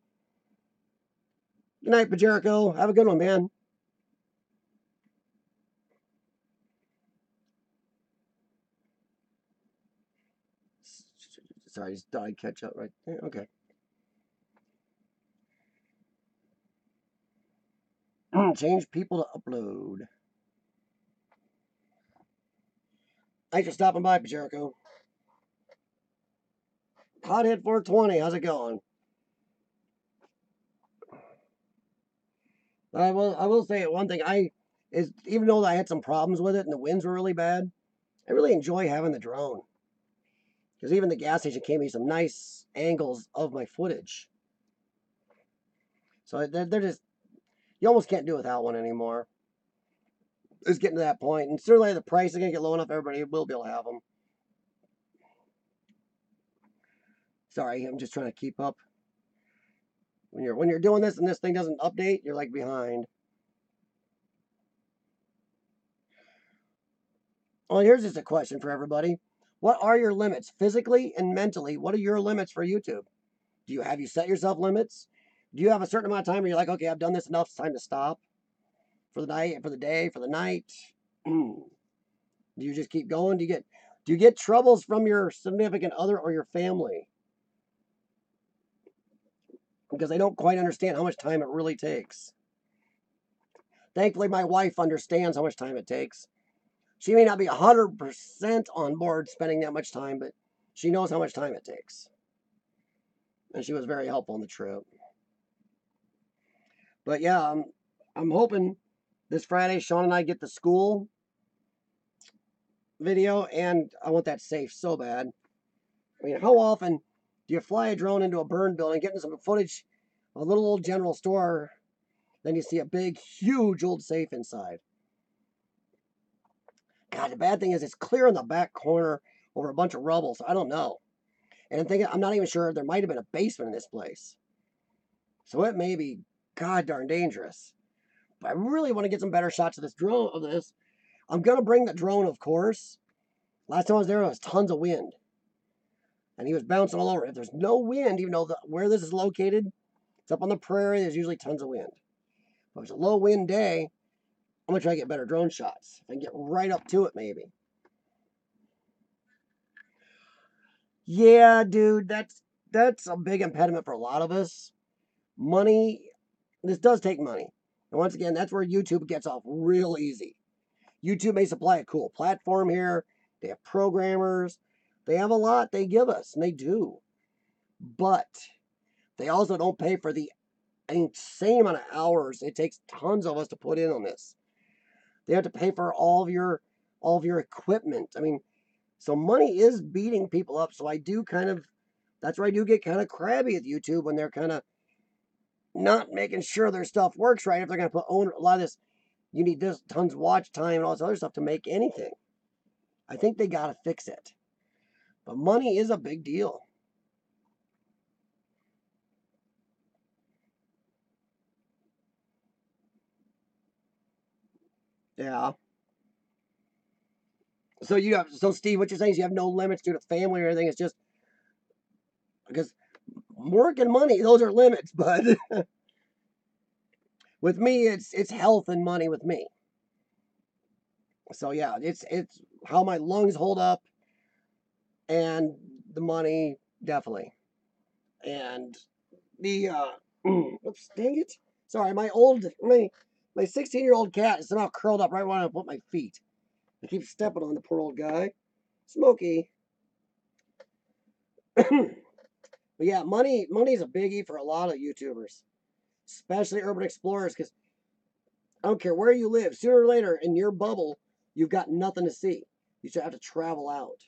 Good night, Pajerico. Have a good one, man. Sorry, I just thought I'd catch up right there. Okay. Change people to upload. Thanks for stopping by, Pajerico. Hothead 420, how's it going? I will say one thing. Even though I had some problems with it and the winds were really bad, I really enjoy having the drone. Because even the gas station gave me some nice angles of my footage. So they're just, you almost can't do without one anymore. It's getting to that point, and certainly the price is going to get low enough, everybody will be able to have them. Sorry, I'm just trying to keep up. When you're doing this and this thing doesn't update, you're like behind. Well, here's just a question for everybody. What are your limits physically and mentally? What are your limits for YouTube? Have you set yourself limits? Do you have a certain amount of time where you're like, okay, I've done this enough, it's time to stop for the night, for the day, for the night? Do you just keep going? Do you get troubles from your significant other or your family? Because they don't quite understand how much time it really takes. Thankfully, my wife understands how much time it takes. She may not be 100% on board spending that much time, but she knows how much time it takes. And she was very helpful on the trip. But yeah, I'm hoping this Friday Sean and I get the school video, and I want that safe so bad. I mean, how often do you fly a drone into a burned building, get some footage of a little old general store, then you see a big, huge old safe inside? God, the bad thing is it's clear in the back corner over a bunch of rubble, so I don't know. And I'm thinking, I'm not even sure, there might have been a basement in this place. So it may be god darn dangerous. But I really want to get some better shots of this drone, of this. I'm going to bring the drone, of course. Last time I was there was tons of wind. And he was bouncing all over. If there's no wind, even though where this is located, it's up on the prairie, there's usually tons of wind. If it's a low wind day, I'm going to try to get better drone shots. If I can get right up to it, maybe. Yeah, dude, that's a big impediment for a lot of us. Money, this does take money. And once again, that's where YouTube gets off real easy. YouTube may supply a cool platform here. They have programmers. They have a lot they give us, and they do. But they also don't pay for the insane amount of hours it takes tons of us to put in on this. They have to pay for all of your equipment. I mean, so money is beating people up. So I do that's where I do get kind of crabby at YouTube when they're kind of not making sure their stuff works right. If they're going to put a lot of this, you need this tons of watch time and all this other stuff to make anything. I think they got to fix it. But money is a big deal. Yeah. So Steve, what you're saying is you have no limits due to family or anything. It's just because work and money, those are limits. But with me, it's health and money with me. So yeah, it's how my lungs hold up, and the money definitely, and the oops, dang it, sorry, my 16-year-old cat is somehow curled up right where I put my feet. I keep stepping on the poor old guy, Smokey. But yeah, money's a biggie for a lot of YouTubers, especially urban explorers, because I don't care where you live, sooner or later in your bubble, you've got nothing to see. You should have to travel out.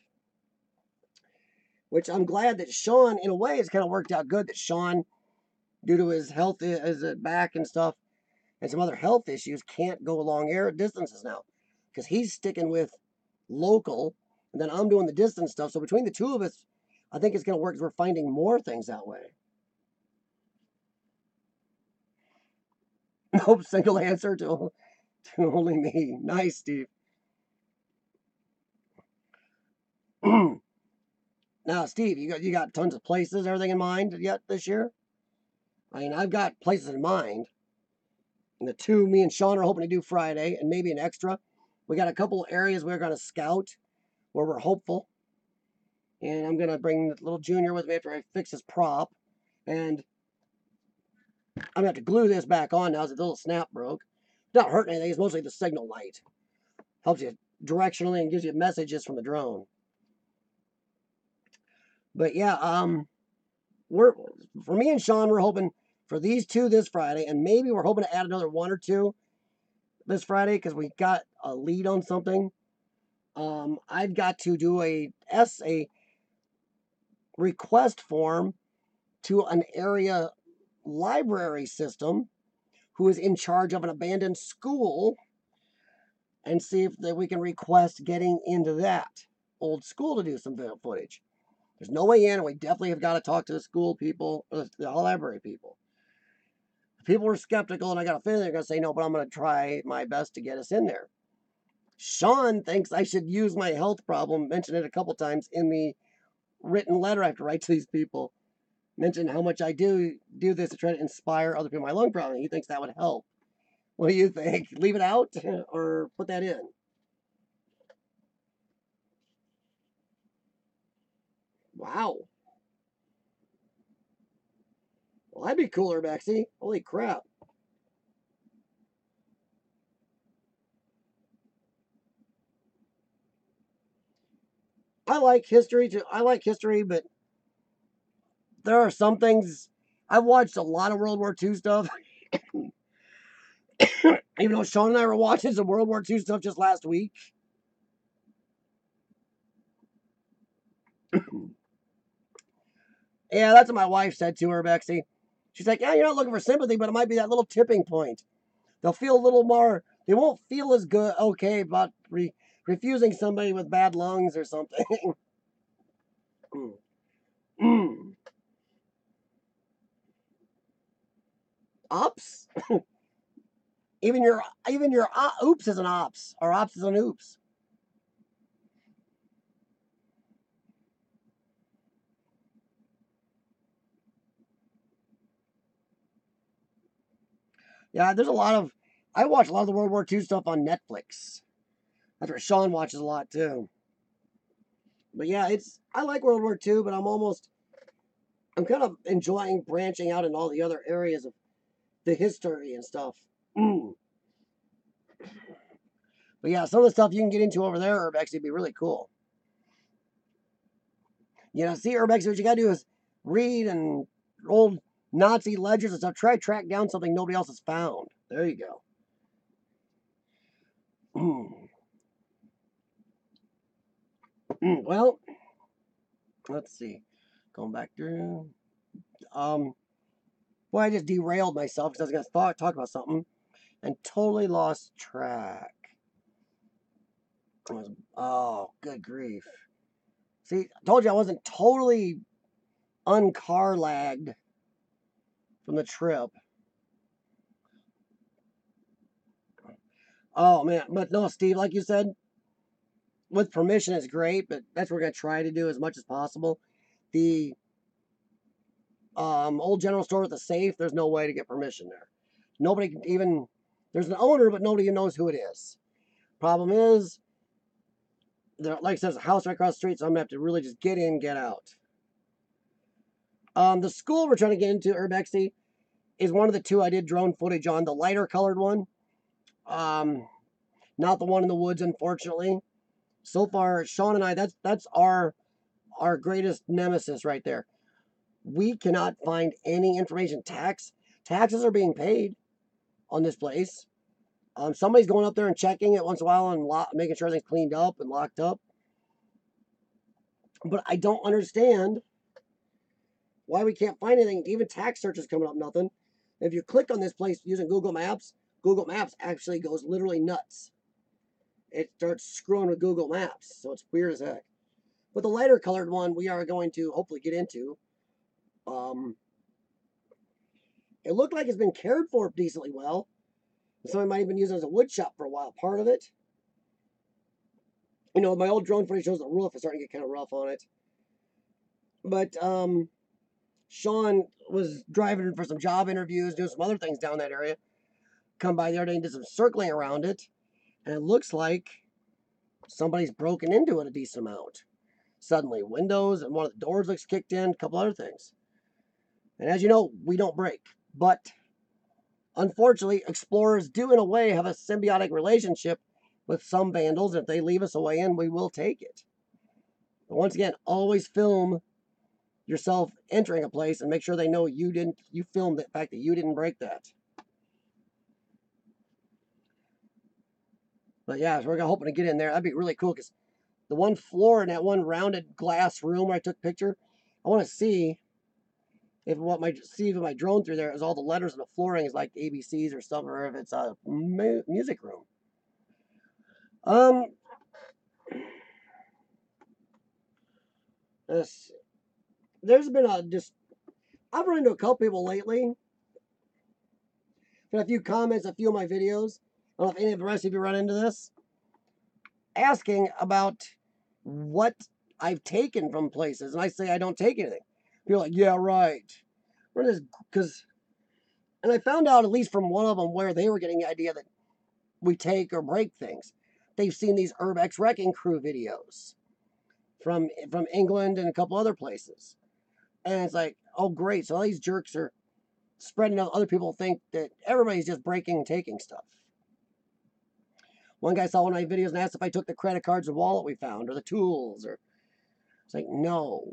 Which I'm glad that Sean, in a way, it's kind of worked out good that Sean, due to his health, his back and stuff, and some other health issues, can't go long air distances now. Because he's sticking with local, and then I'm doing the distance stuff. So between the two of us, I think it's going to work because we're finding more things that way. Nope, single answer to only me. Nice, Steve. Now, Steve, you got tons of places, everything in mind yet this year? I mean, I've got places in mind. And the two me and Sean are hoping to do Friday, and maybe an extra. We got a couple areas we're going to scout where we're hopeful. And I'm going to bring little Junior with me after I fix his prop. And I'm going to have to glue this back on now as the little snap broke. Not hurting anything. It's mostly the signal light. Helps you directionally and gives you messages from the drone. But yeah, for me and Sean, we're hoping for these two this Friday, and maybe we're hoping to add another one or two this Friday because we got a lead on something. I've got to do a request form to an area library system who is in charge of an abandoned school and see if we can request getting into that old school to do some footage. There's no way in, and we definitely have got to talk to the school people, the library people. People were skeptical, and I got a feeling they're going to say no, but I'm going to try my best to get us in there. Sean thinks I should use my health problem, mention it a couple times in the written letter I have to write to these people. Mention how much I do this to try to inspire other people. My lung problem, he thinks that would help. What do you think? Leave it out or put that in? Wow. Well, I'd be cooler, Bexy. Holy crap. I like history too. I like history, but there are some things. I've watched a lot of World War II stuff. Even though Sean and I were watching some World War II stuff just last week. Yeah, that's what my wife said to her, Bexy. She's like, yeah, you're not looking for sympathy, but it might be that little tipping point. They'll feel a little more, they won't feel as good, okay, about refusing somebody with bad lungs or something. Ops? Even your oops is an ops, or ops is an oops. Yeah, there's a lot of, I watch a lot of the World War II stuff on Netflix. That's what Sean watches a lot too. But yeah, I like World War II, but I'm kind of enjoying branching out in all the other areas of the history and stuff. But yeah, some of the stuff you can get into over there, Urbex, would be really cool. See, Urbex, what you gotta do is read and old Nazi ledgers and stuff. Try to track down something nobody else has found. There you go. Well, let's see. Going back through. Boy, I just derailed myself because I was going to talk about something and totally lost track. Oh, good grief. See, I told you I wasn't totally uncar lagged from the trip. Oh, man. But no, Steve, like you said, with permission is great, but that's what we're going to try to do as much as possible. The old general store with the safe, there's no way to get permission there. Nobody can even, there's an owner, but nobody even knows who it is. Problem is, like I said, there's a house right across the street, so I'm going to have to really just get in, get out. The school we're trying to get into, Urbexy, is one of the two I did drone footage on, the lighter colored one. Not the one in the woods, unfortunately. So far, Sean and I, that's our greatest nemesis right there. We cannot find any information. Taxes are being paid on this place. Somebody's going up there and checking it once in a while and making sure everything's cleaned up and locked up. But I don't understand why we can't find anything. Even tax search is coming up nothing. If you click on this place using Google Maps actually goes literally nuts. It starts screwing with Google Maps, so it's weird as heck. But the lighter colored one we are going to hopefully get into. It looked like it's been cared for decently well. Somebody might have been using it as a wood shop for a while, part of it. My old drone footage shows the roof is starting to get kind of rough on it. But Sean was driving for some job interviews, doing some other things down that area. Come by the other day and did some circling around it. And it looks like somebody's broken into it a decent amount. Suddenly, windows and one of the doors looks kicked in, a couple other things. And as you know, we don't break. But unfortunately, explorers do in a way have a symbiotic relationship with some vandals. If they leave us a way in, we will take it. But once again, always film yourself entering a place and make sure they know you filmed the fact that you didn't break that. But yeah, so we're hoping to get in there. That'd be really cool because the one floor in that one rounded glass room where I took a picture, I want to see if my drone through there is all the letters in the flooring is like ABCs or something, or if it's a music room. There's been I've run into a couple people lately. Got a few comments, a few of my videos. I don't know if any of the rest of you run into this, asking about what I've taken from places, and I say I don't take anything. People are like, yeah, right. Because, and I found out at least from one of them where they were getting the idea that we take or break things. They've seen these Urbex Wrecking Crew videos from England and a couple other places, and it's like, oh great, so all these jerks are spreading out. Other people think that everybody's just breaking and taking stuff. One guy saw one of my videos and asked if I took the credit cards and wallet we found, or the tools, or it's like, no.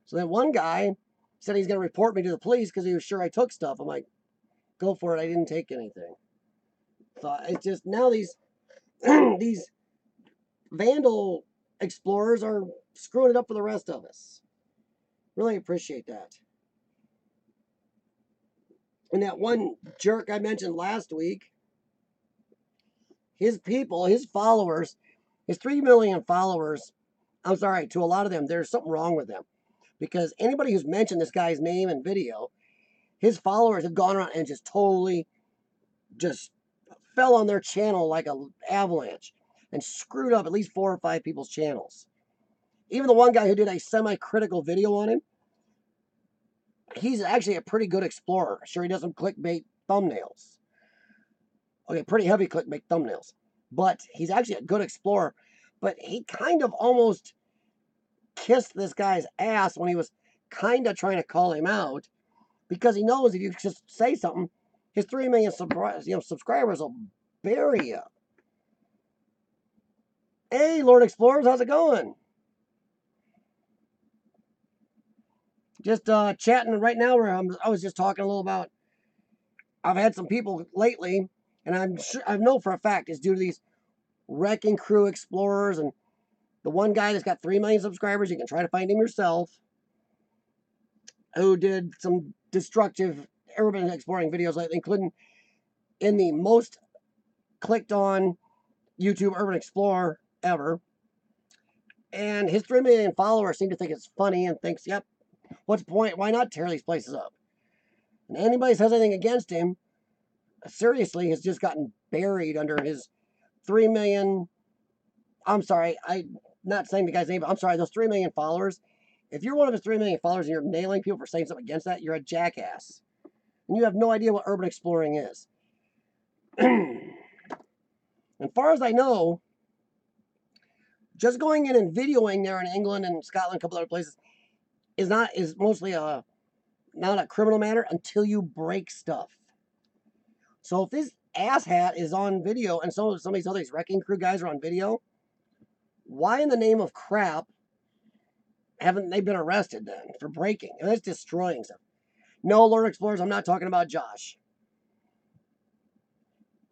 So then one guy said he's going to report me to the police because he was sure I took stuff. I'm like, go for it. I didn't take anything. So it's just now these these vandal explorers are screwing it up for the rest of us. Really appreciate that. And that one jerk I mentioned last week, his people, his followers, his 3 million followers, I'm sorry, to a lot of them, there's something wrong with them. Because anybody who's mentioned this guy's name and video, his followers have gone around and just totally just fell on their channel like an avalanche and screwed up at least 4 or 5 people's channels. Even the one guy who did a semi-critical video on him, he's actually a pretty good explorer. Sure, he does some clickbait thumbnails. Okay, pretty heavy clickbait thumbnails. But he's actually a good explorer. But he kind of almost kissed this guy's ass when he was kind of trying to call him out, because he knows if you just say something, his 3 million subscribers will bury you. Hey, Lord Explorers, how's it going? Just chatting right now. I was just talking a little about. I've had some people lately, and I'm sure I know for a fact it's due to these Wrecking Crew explorers, and the one guy that's got 3 million subscribers. You can try to find him yourself. Who did some destructive urban exploring videos lately, including in the most clicked on YouTube urban explorer ever. And his 3 million followers seem to think it's funny and thinks, yep, what's the point? Why not tear these places up? And anybody says anything against him, seriously, has just gotten buried under his 3 million. I'm sorry, I'm not saying the guy's name, but I'm sorry, those 3 million followers. If you're one of his 3 million followers and you're nailing people for saying something against that, you're a jackass. And you have no idea what urban exploring is. As far as I know, just going in and videoing there in England and Scotland, a couple other places, is mostly not a criminal matter until you break stuff. So if this asshat is on video and some of these other Wrecking Crew guys are on video, why in the name of crap haven't they been arrested then for breaking? And that's destroying stuff. No, Lord Explorers, I'm not talking about Josh.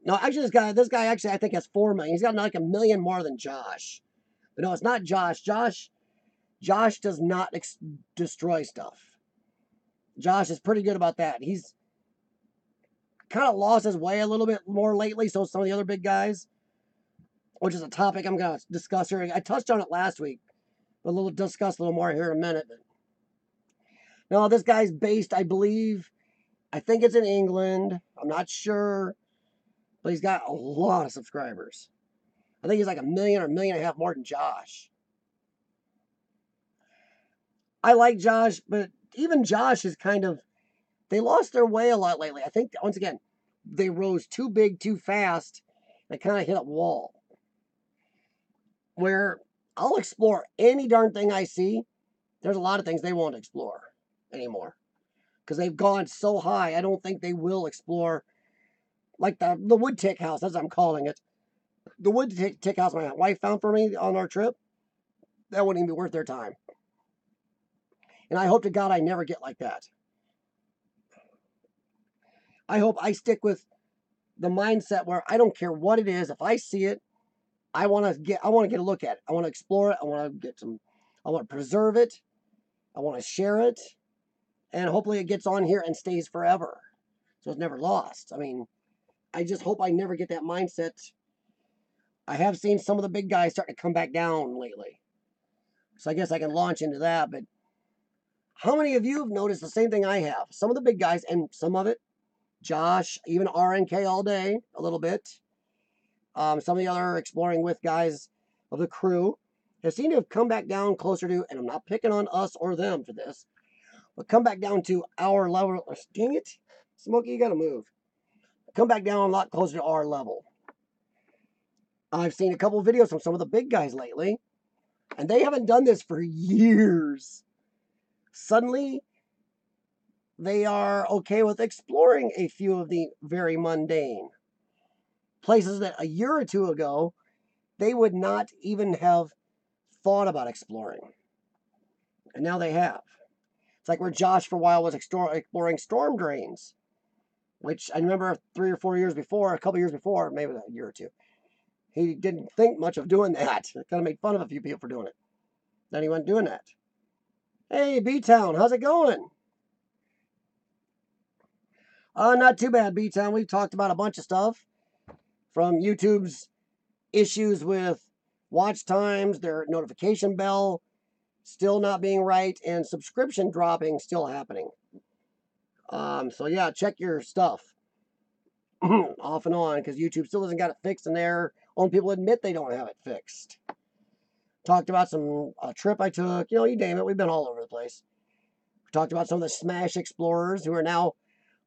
No, actually, this guy actually I think has 4 million. He's got like 1 million more than Josh. But no, it's not Josh. Josh does not destroy stuff. Josh is pretty good about that. He's kind of lost his way a little bit more lately, so some of the other big guys, which is a topic I'm going to discuss here. I touched on it last week, but we'll discuss a little more here in a minute. But no, this guy's based, I think it's in England. I'm not sure, but he's got a lot of subscribers. I think he's like 1 million or 1.5 million more than Josh. I like Josh, but even Josh is kind of, they lost their way a lot lately. I think, once again, they rose too big too fast. They kind of hit a wall. Where I'll explore any darn thing I see. There's a lot of things they won't explore anymore. Because they've gone so high, I don't think they will explore. Like the wood tick house, that's what I'm calling it. The wood tick house my wife found for me on our trip, that wouldn't even be worth their time. And I hope to God I never get like that. I hope I stick with the mindset where I don't care what it is. If I see it, I want to get a look at it. I want to explore it. I want to preserve it. I want to share it, and hopefully it gets on here and stays forever. So it's never lost. I mean, I just hope I never get that mindset. I have seen some of the big guys start to come back down lately. So I guess I can launch into that. But how many of you have noticed the same thing I have? Some of the big guys, and some of it, Josh, even RNK all day, a little bit. Some of the other Exploring With guys of the crew have seemed to have come back down closer to, and I'm not picking on us or them for this, but come back down to our level. Dang it, Smokey, you gotta move. Come back down a lot closer to our level. I've seen a couple of videos from some of the big guys lately, and they haven't done this for years. Suddenly, they are okay with exploring a few of the very mundane places that a year or two ago they would not even have thought about exploring. And now they have. It's like where Josh for a while was exploring storm drains, which I remember 3 or 4 years before, a couple years before, maybe a year or two, he didn't think much of doing that. Kind of made fun of a few people for doing it. Then he went doing that. Hey, B-Town, how's it going? Not too bad, B-Town. We've talked about a bunch of stuff from YouTube's issues with watch times, their notification bell still not being right, and subscription dropping still happening. So yeah, check your stuff off and on, because YouTube still hasn't got it fixed, and their own people admit they don't have it fixed. Talked about some trip I took, you know, you name it, we've been all over the place. We talked about some of the Smash Explorers who are now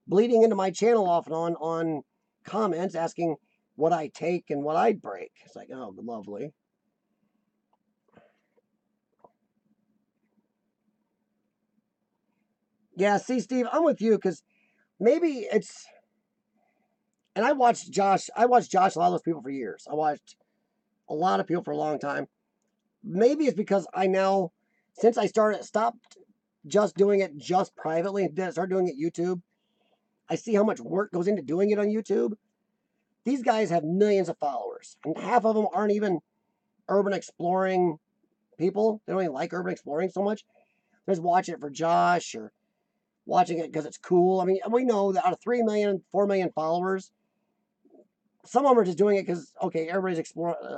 bleeding into my channel off and on comments asking what I take and what I'd break. It's like, oh, lovely. Yeah, see, Steve, I'm with you, because maybe it's, and I watched Josh a lot of those people for years. I watched a lot of people for a long time. Maybe it's because I now, since I stopped just doing it just privately and started doing it YouTube, I see how much work goes into doing it on YouTube. These guys have millions of followers, and half of them aren't even urban exploring people. They don't even like urban exploring so much. They're just watching it for Josh or watching it because it's cool. I mean, we know that out of 3 million, 4 million followers, some of them are just doing it because, okay, everybody's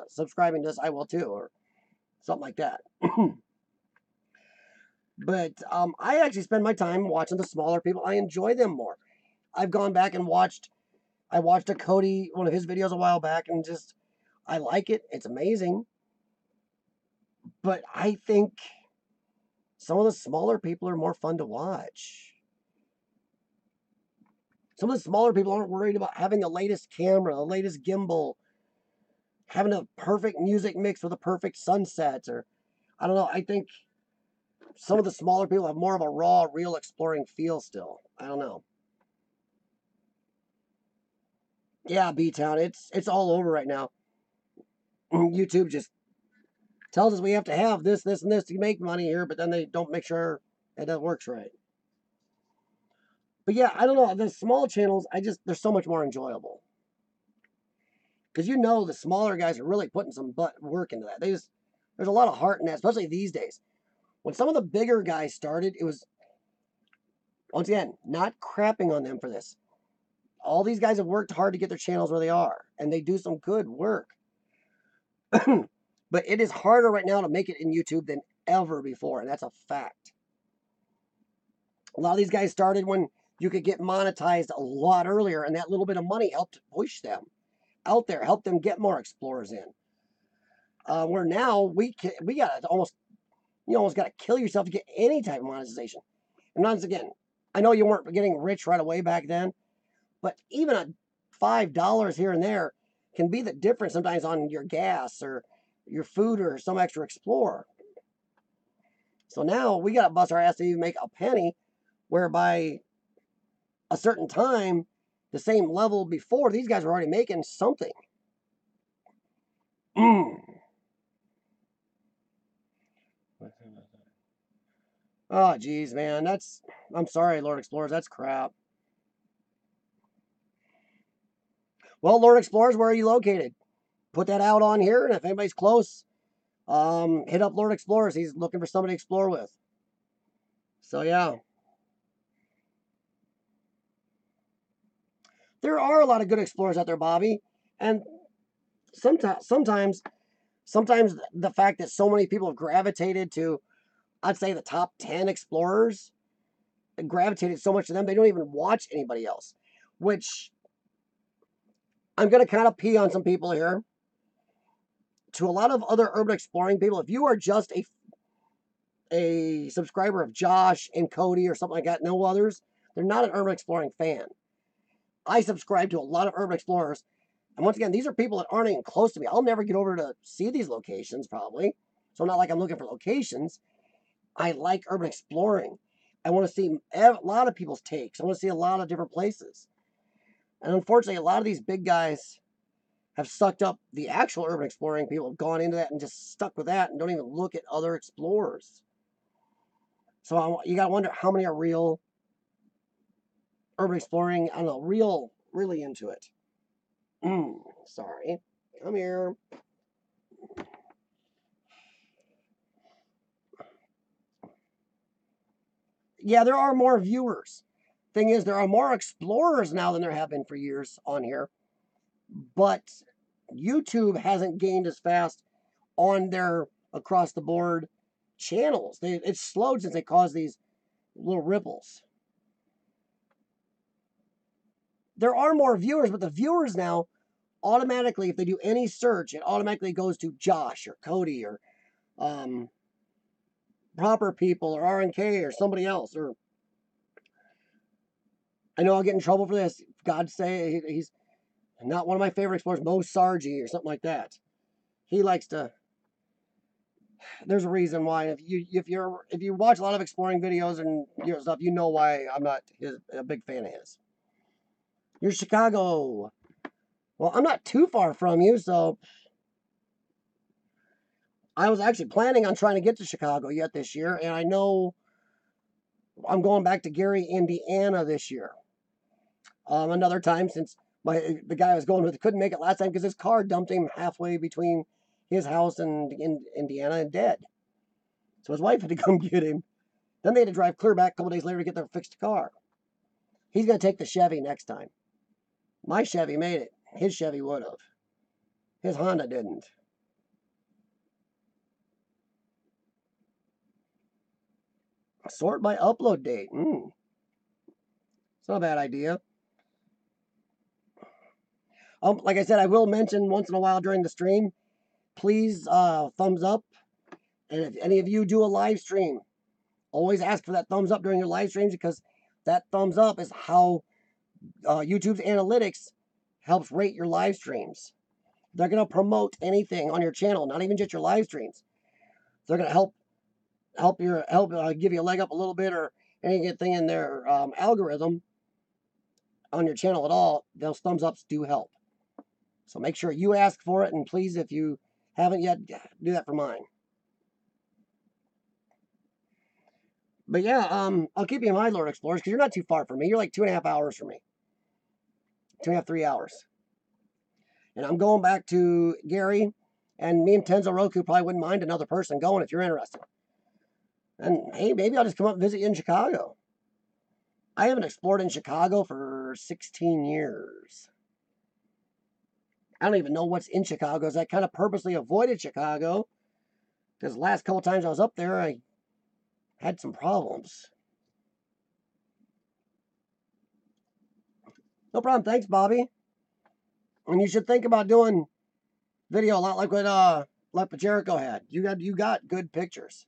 subscribing to this, I will too, or something like that. But I actually spend my time watching the smaller people. I enjoy them more. I've gone back and I watched a Cody, one of his videos a while back, and just, I like it. It's amazing. But I think some of the smaller people are more fun to watch. Some of the smaller people aren't worried about having the latest camera, the latest gimbal, having a perfect music mix with a perfect sunset, or I don't know. I think some of the smaller people have more of a raw, real exploring feel still. I don't know. Yeah, B-Town, it's all over right now. YouTube just tells us we have to have this, this, and this to make money here, but then they don't make sure that works right. But yeah, I don't know. The small channels, they're so much more enjoyable. Because you know the smaller guys are really putting some work into that. There's a lot of heart in that, especially these days. When some of the bigger guys started, it was, once again, not crapping on them for this. All these guys have worked hard to get their channels where they are, and they do some good work. But it is harder right now to make it in YouTube than ever before, and that's a fact. A lot of these guys started when you could get monetized a lot earlier, and that little bit of money helped push them out there, helped them get more explorers in. Where now we got to almost got to kill yourself to get any type of monetization. And once again, I know you weren't getting rich right away back then, but even a $5 here and there can be the difference sometimes on your gas or your food or some extra explorer. So now we got to bust our ass to even make a penny, whereby a certain time, the same level before, these guys were already making something. Oh, geez, man, I'm sorry, Lord Explorers, that's crap. Well, Lord Explorers, where are you located? Put that out on here, and if anybody's close, hit up Lord Explorers. He's looking for somebody to explore with. So yeah, there are a lot of good explorers out there, Bobby, and sometimes the fact that so many people have gravitated to, I'd say, the top 10 explorers, gravitated so much to them, they don't even watch anybody else. Which I'm going to kind of pee on some people here. To a lot of other urban exploring people, if you are just a subscriber of Josh and Cody or something like that, no others, they're not an urban exploring fan. I subscribe to a lot of urban explorers. And once again, these are people that aren't even close to me. I'll never get over to see these locations, probably. So not like I'm looking for locations. I like urban exploring. I want to see a lot of people's takes. I want to see a lot of different places. And unfortunately, a lot of these big guys have sucked up the actual urban exploring. People have gone into that and just stuck with that and don't even look at other explorers. So you got to wonder how many are real urban exploring. I don't know, really into it. Sorry. Come here. Yeah, there are more viewers. Thing is, there are more explorers now than there have been for years on here. But YouTube hasn't gained as fast on their across the board channels. It's slowed since they caused these little ripples. There are more viewers, but the viewers now automatically, if they do any search, it automatically goes to Josh or Cody or Proper People or RNK or somebody else. Or I know I'll get in trouble for this. God say he's not one of my favorite explorers, Mo Sargi or something like that. He likes to. There's a reason why. If you watch a lot of exploring videos and stuff, you know why I'm not a big fan of his. You're Chicago. Well, I'm not too far from you, so I was actually planning on trying to get to Chicago yet this year, and I know I'm going back to Gary, Indiana this year. Another time since the guy I was going with couldn't make it last time because his car dumped him halfway between his house and in Indiana and dead. So his wife had to come get him. Then they had to drive clear back a couple days later to get their fixed car. He's going to take the Chevy next time. My Chevy made it. His Chevy would have. His Honda didn't. Sort by upload date. It's not a bad idea. Like I said, I will mention once in a while during the stream, please thumbs up. And if any of you do a live stream, always ask for that thumbs up during your live streams because that thumbs up is how YouTube's analytics helps rate your live streams. They're going to promote anything on your channel, not even just your live streams. They're going to help give you a leg up a little bit or anything in their algorithm on your channel at all. Those thumbs ups do help. So make sure you ask for it, and please, if you haven't yet, do that for mine. But yeah, I'll keep you in mind, Lord Explorers, because you're not too far from me. You're like 2.5 hours from me. 2.5, 3 hours. And I'm going back to Gary, and me and Tenzo Roku probably wouldn't mind another person going if you're interested. And hey, maybe I'll just come up and visit you in Chicago. I haven't explored in Chicago for 16 years. I don't even know what's in Chicago, because I kind of purposely avoided Chicago, because the last couple times I was up there, I had some problems. No problem. Thanks, Bobby. And you should think about doing video a lot like what Jericho had. You got good pictures.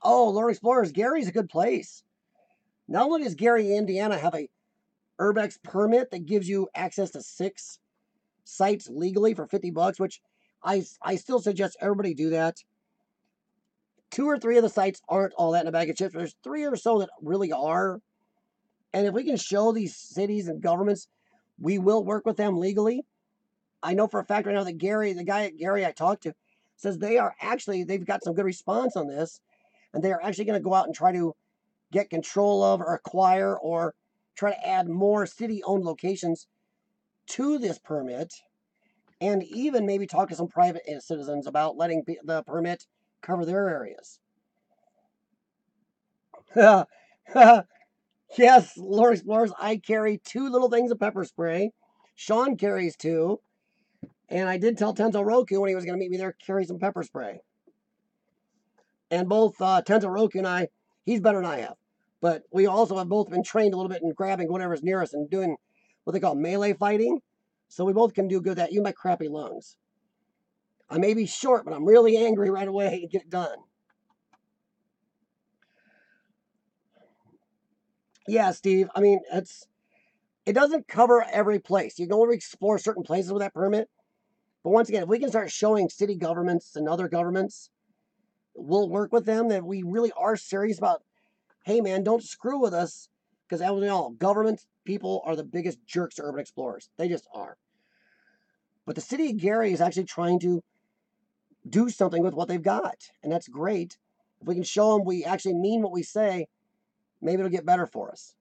Oh, Lord Explorers, Gary's a good place. Not only does Gary, Indiana have a Urbex permit that gives you access to 6 sites legally for $50, which I still suggest everybody do that. 2 or 3 of the sites aren't all that in a bag of chips. There's 3 or so that really are. And if we can show these cities and governments, we will work with them legally. I know for a fact right now that the guy at Gary I talked to, says they've got some good response on this, and they are actually going to go out and try to get control of or acquire or try to add more city-owned locations to this permit, and even maybe talk to some private citizens about letting the permit cover their areas. Yes, Lord Explorers, I carry 2 little things of pepper spray. Sean carries 2. And I did tell Tenzo Roku when he was going to meet me there, carry some pepper spray. And both Tenzo Roku and I, he's better than I have. But we also have both been trained a little bit in grabbing whatever's near us and doing what they call melee fighting. So we both can do good at that. You my crappy lungs. I may be short, but I'm really angry right away and get it done. Yeah, Steve. I mean, it doesn't cover every place. You can only explore certain places with that permit. But once again, if we can start showing city governments and other governments, we'll work with them that we really are serious about, hey man, don't screw with us. Because as we know, government people are the biggest jerks to urban explorers. They just are. But the city of Gary is actually trying to do something with what they've got. And that's great. If we can show them we actually mean what we say, maybe it'll get better for us.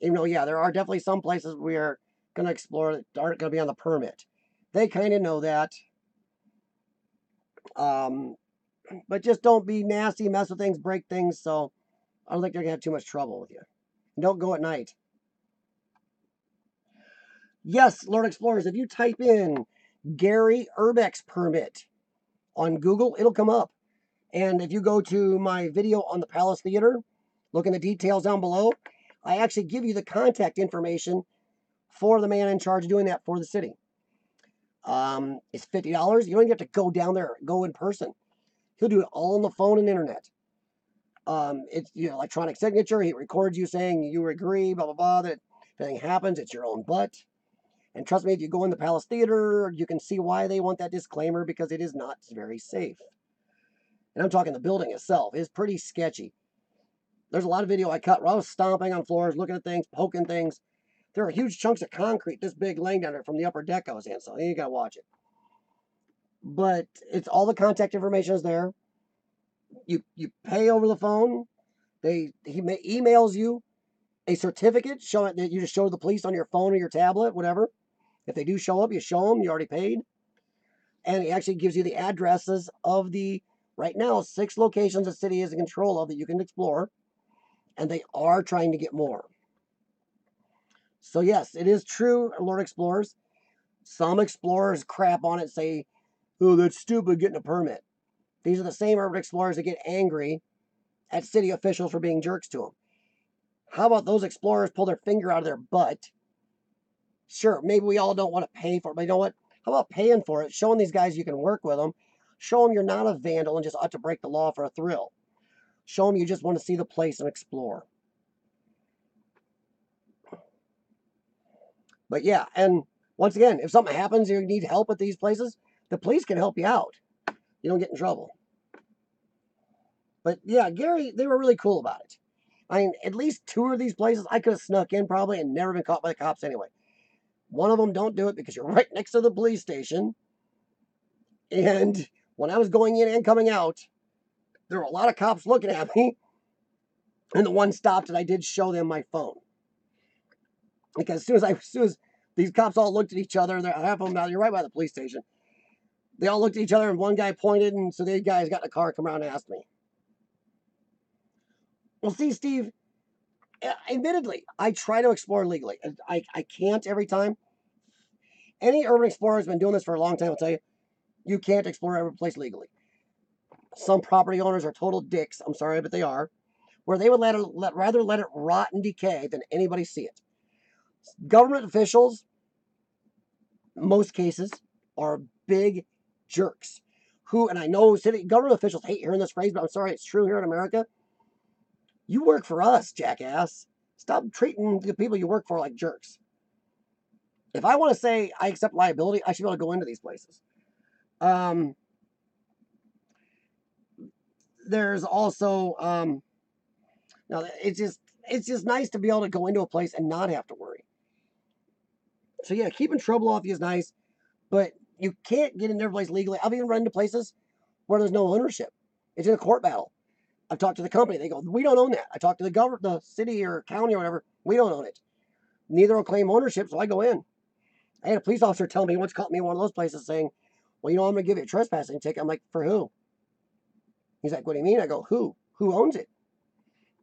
Even though, yeah, there are definitely some places we are going to explore that aren't going to be on the permit. They kind of know that. But just don't be nasty, mess with things, break things. So I don't think they're going to have too much trouble with you. Don't go at night. Yes, Lord Explorers, if you type in Gary Urbex permit on Google, it'll come up. And if you go to my video on the Palace Theater, look in the details down below, I actually give you the contact information for the man in charge of doing that for the city. It's $50. You don't even have to go down there, go in person. He'll do it all on the phone and internet. It's electronic signature. He records you saying you agree, blah, blah, blah, that if anything happens, it's your own butt. And trust me, if you go in the Palace Theater, you can see why they want that disclaimer, because it is not very safe. And I'm talking the building itself is pretty sketchy. There's a lot of video I cut where I was stomping on floors, looking at things, poking things. There are huge chunks of concrete this big laying down there from the upper deck I was in, so you gotta watch it. But it's all the contact information is there. You pay over the phone. He emails you a certificate showing that you just show the police on your phone or your tablet, whatever. If they do show up, you show them you already paid. And he actually gives you the addresses of the, right now, 6 locations the city is in control of that you can explore. And they are trying to get more. So yes, it is true, Lord Explorers. Some explorers crap on it, say, oh, that's stupid getting a permit. These are the same urban explorers that get angry at city officials for being jerks to them. How about those explorers pull their finger out of their butt? Sure, maybe we all don't want to pay for it, but you know what? How about paying for it, showing these guys you can work with them, show them you're not a vandal and just ought to break the law for a thrill. Show them you just want to see the place and explore. But yeah, and once again, if something happens, you need help at these places, the police can help you out. You don't get in trouble. But yeah, Gary, they were really cool about it. I mean, at least 2 of these places I could have snuck in probably and never been caught by the cops anyway. One of them, don't do it because you're right next to the police station. And when I was going in and coming out, there were a lot of cops looking at me. And the one stopped and I did show them my phone. Because as soon as these cops all looked at each other, half of them, now you're right by the police station. They all looked at each other and one guy pointed, and so the guys got in the car, come around and asked me. Well, see, Steve, admittedly, I try to explore legally. I can't every time. Any urban explorer who's been doing this for a long time will tell you, you can't explore every place legally. Some property owners are total dicks, I'm sorry, but they are, where they would rather let it rot and decay than anybody see it. Government officials, most cases, are big jerks who, and I know city government officials hate hearing this phrase, but I'm sorry, it's true here in America. You work for us, jackass. Stop treating the people you work for like jerks. If I want to say I accept liability, I should be able to go into these places. There's also, now it's just nice to be able to go into a place and not have to worry. So yeah, keeping trouble off you is nice, but you can't get into every place legally. I've even run into places where there's no ownership. It's in a court battle. I've talked to the company. They go, we don't own that. I talked to the government, the city or county or whatever. We don't own it. Neither will claim ownership, so I go in. I had a police officer tell me, he once caught me in one of those places saying, well, I'm going to give you a trespassing ticket. I'm like, for who? He's like, what do you mean? I go, who? Who owns it?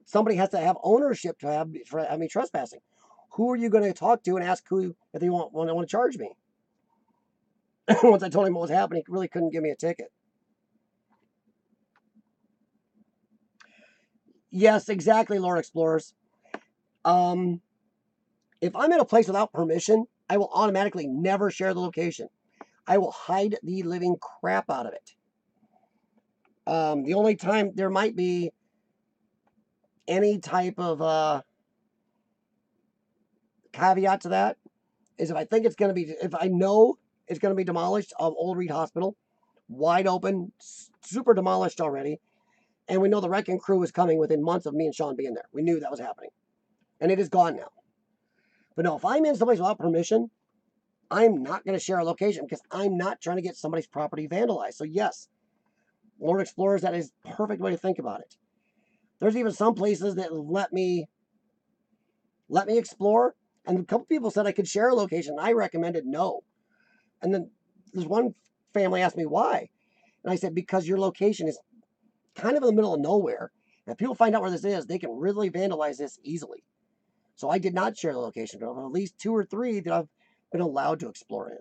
Somebody has to have ownership to have me trespassing. Who are you going to talk to and ask who if they want to charge me? Once I told him what was happening, he really couldn't give me a ticket. Yes, exactly, Lord Explorers. If I'm in a place without permission, I will automatically never share the location. I will hide the living crap out of it. The only time there might be any type of caveat to that is if I think it's going to be, if I know it's going to be demolished, Old Reed Hospital, wide open, super demolished already, and we know the wrecking crew is coming within months of me and Sean being there. We knew that was happening, and it is gone now. But no, if I'm in someplace without permission, I'm not going to share a location because I'm not trying to get somebody's property vandalized. So yes, Lord Explorers, that is a perfect way to think about it. There's even some places that let me explore, and a couple people said I could share a location. I recommended no. And then there's one family asked me why. And I said, because your location is kind of in the middle of nowhere. And if people find out where this is, they can really vandalize this easily. So I did not share the location, but at least 2 or 3 that I've been allowed to explore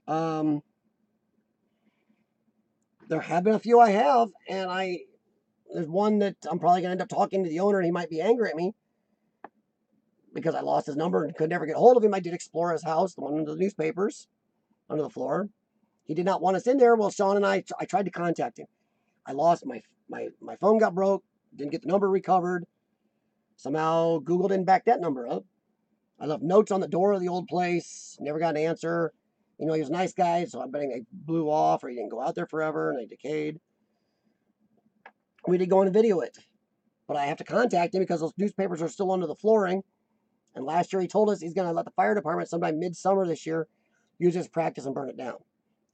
in. There have been a few I have, and there's one that I'm probably going to end up talking to the owner, and he might be angry at me because I lost his number and could never get hold of him. I did explore his house, the one under the newspapers, under the floor. He did not want us in there. Well, Sean and I tried to contact him. I lost my phone, got broke, didn't get the number recovered. Somehow Google didn't back that number up. I left notes on the door of the old place, never got an answer. You know, he was a nice guy, so I'm betting they blew off or he didn't go out there forever and they decayed. We did go in and video it, but I have to contact him because those newspapers are still under the flooring. And last year he told us he's going to let the fire department sometime midsummer this year use his practice and burn it down.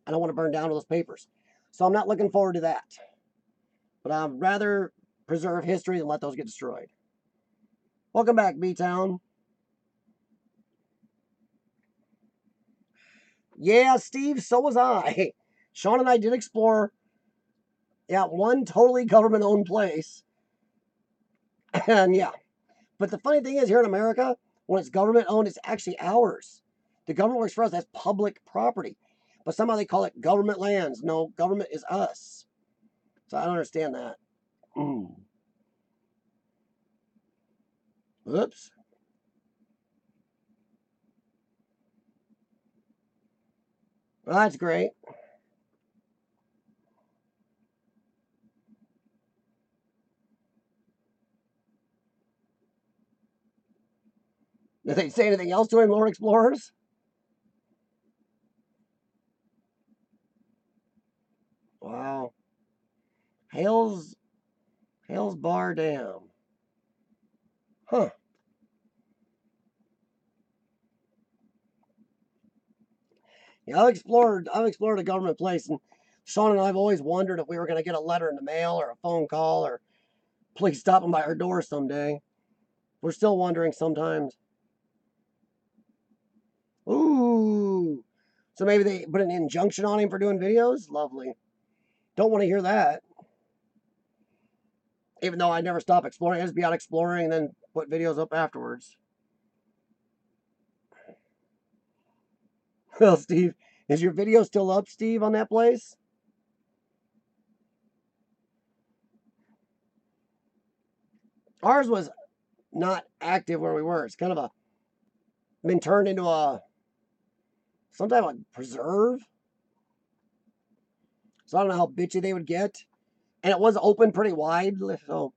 I don't want to burn down all those papers. So I'm not looking forward to that. But I'd rather preserve history than let those get destroyed. Welcome back, B-Town. Yeah, Steve, so was I. Sean and I did explore, one totally government-owned place. And yeah, but the funny thing is here in America, when it's government-owned, it's actually ours. The government works for us. That's public property. But somehow they call it government lands. No, government is us. So I don't understand that. Oops. Well, that's great. Did they say anything else to him, Lord Explorers? Wow. Hales Bar Dam. Huh. Yeah, I've explored a government place, and Sean and I have always wondered if we were going to get a letter in the mail or a phone call or police stopping by our door someday. We're still wondering sometimes. Ooh. So maybe they put an injunction on him for doing videos? Lovely. Don't want to hear that. Even though I never stop exploring, I just be out exploring and then put videos up afterwards. Well, Steve, is your video still up, Steve, on that place? Ours was not active where we were. It's kind of been turned into some type of preserve. So I don't know how bitchy they would get. And it was open pretty wide, so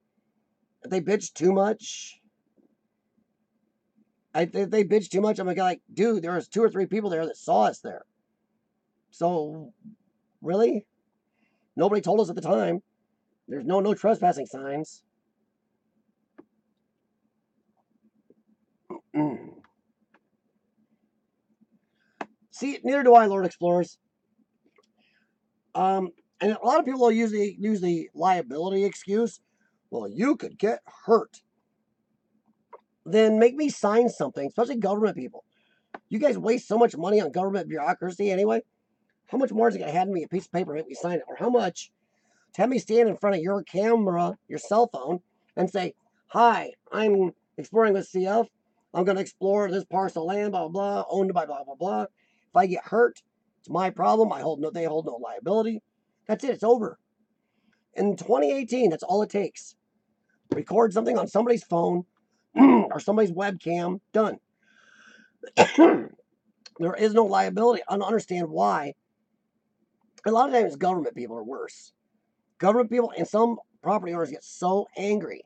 if they bitched too much, if they bitched too much, I'm like, dude, there was 2 or 3 people there that saw us there. So, really? Nobody told us at the time. There's no trespassing signs. See, neither do I, Lord Explorers. And a lot of people will use the liability excuse. Well, you could get hurt. Then make me sign something, especially government people. You guys waste so much money on government bureaucracy anyway. How much more is it going to hand me a piece of paper and make me sign it? Or how much to have me stand in front of your camera, your cell phone, and say, hi, I'm exploring with CF. I'm going to explore this parcel of land, blah, blah, blah, owned by blah, blah, blah. If I get hurt, it's my problem. They hold no liability. That's it. It's over. In 2018, that's all it takes. Record something on somebody's phone or somebody's webcam. Done. There is no liability. I don't understand why. A lot of times, government people are worse. Government people and some property owners get so angry.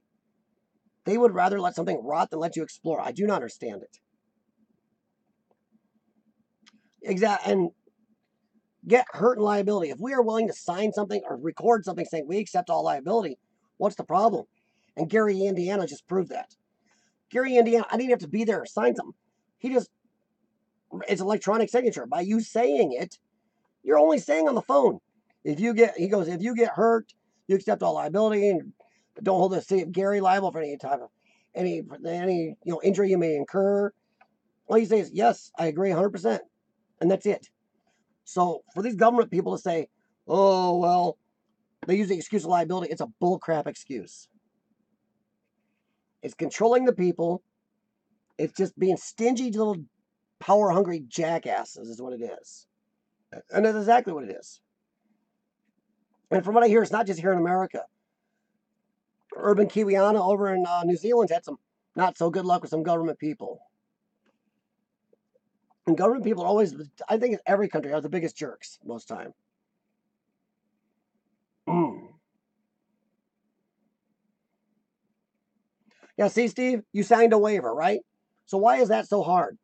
They would rather let something rot than let you explore. I do not understand it. Exactly. And get hurt in liability. If we are willing to sign something or record something saying we accept all liability, what's the problem? And Gary, Indiana just proved that. Gary, Indiana, I didn't have to be there or sign something. It's electronic signature. By you saying it, you're only saying on the phone. If you get hurt, you accept all liability and don't hold the city of Gary liable for any type of any injury you may incur. All you say is yes, I agree 100%, and that's it. So for these government people to say, oh well, they use the excuse of liability, it's a bullcrap excuse. It's controlling the people. It's just being stingy little power hungry jackasses is what it is. And that's exactly what it is. And from what I hear, it's not just here in America. Urban Kiwiana over in New Zealand's had some not so good luck with some government people. And government people are always, I think in every country, are the biggest jerks most time. Yeah, see, Steve, you signed a waiver, right? So why is that so hard?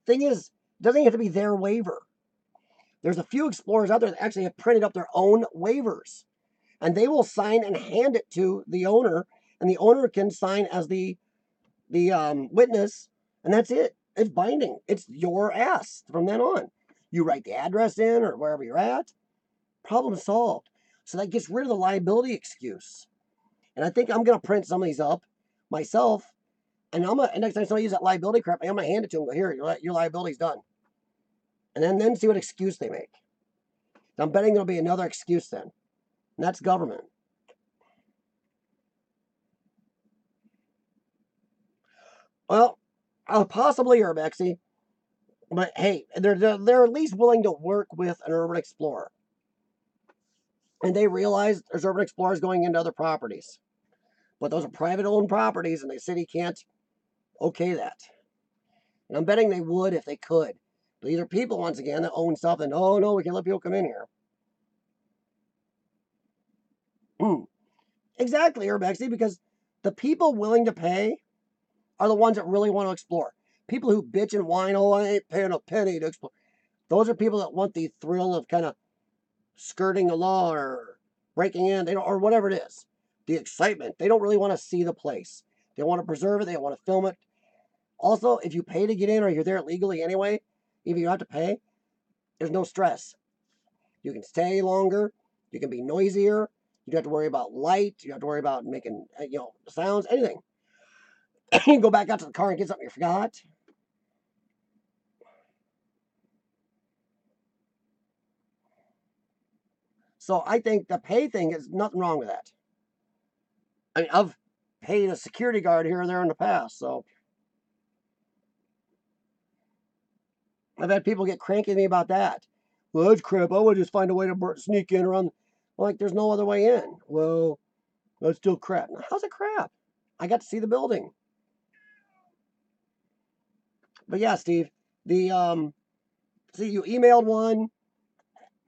Thing is, it doesn't have to be their waiver. There's a few explorers out there that actually have printed up their own waivers. And they will sign and hand it to the owner, and the owner can sign as the witness, and that's it. It's binding. It's your ass from then on. You write the address in or wherever you're at. Problem solved. So that gets rid of the liability excuse. And I think I'm gonna print some of these up myself, and next time somebody uses that liability crap, I'm gonna hand it to them. Go, here, your liability's done, and then see what excuse they make. I'm betting there'll be another excuse then, and that's government. Well, possibly Urbexy, but hey, they're at least willing to work with an urban explorer, and they realize there's urban explorers going into other properties, but those are private owned properties, and the city can't okay that. And I'm betting they would if they could. But these are people once again that own stuff, and oh no, we can let people come in here. Exactly, Urbexy, because the people willing to pay are the ones that really want to explore. People who bitch and whine, oh, I ain't paying a penny to explore. Those are people that want the thrill of kind of skirting the law or breaking in, or whatever it is. The excitement. They don't really want to see the place. They want to preserve it. They want to film it. Also, if you pay to get in or you're there legally anyway, even if you have to pay, there's no stress. You can stay longer. You can be noisier. You don't have to worry about light. You don't have to worry about making sounds, anything. You can go back out to the car and get something you forgot. So I think the pay thing is nothing wrong with that. I mean, I've paid a security guard here and there in the past, so I've had people get cranky at me about that. Well, that's crap. I would just find a way to sneak in around. Like, there's no other way in. Well, that's still crap. How's it crap? I got to see the building. But yeah, Steve, the see, you emailed one.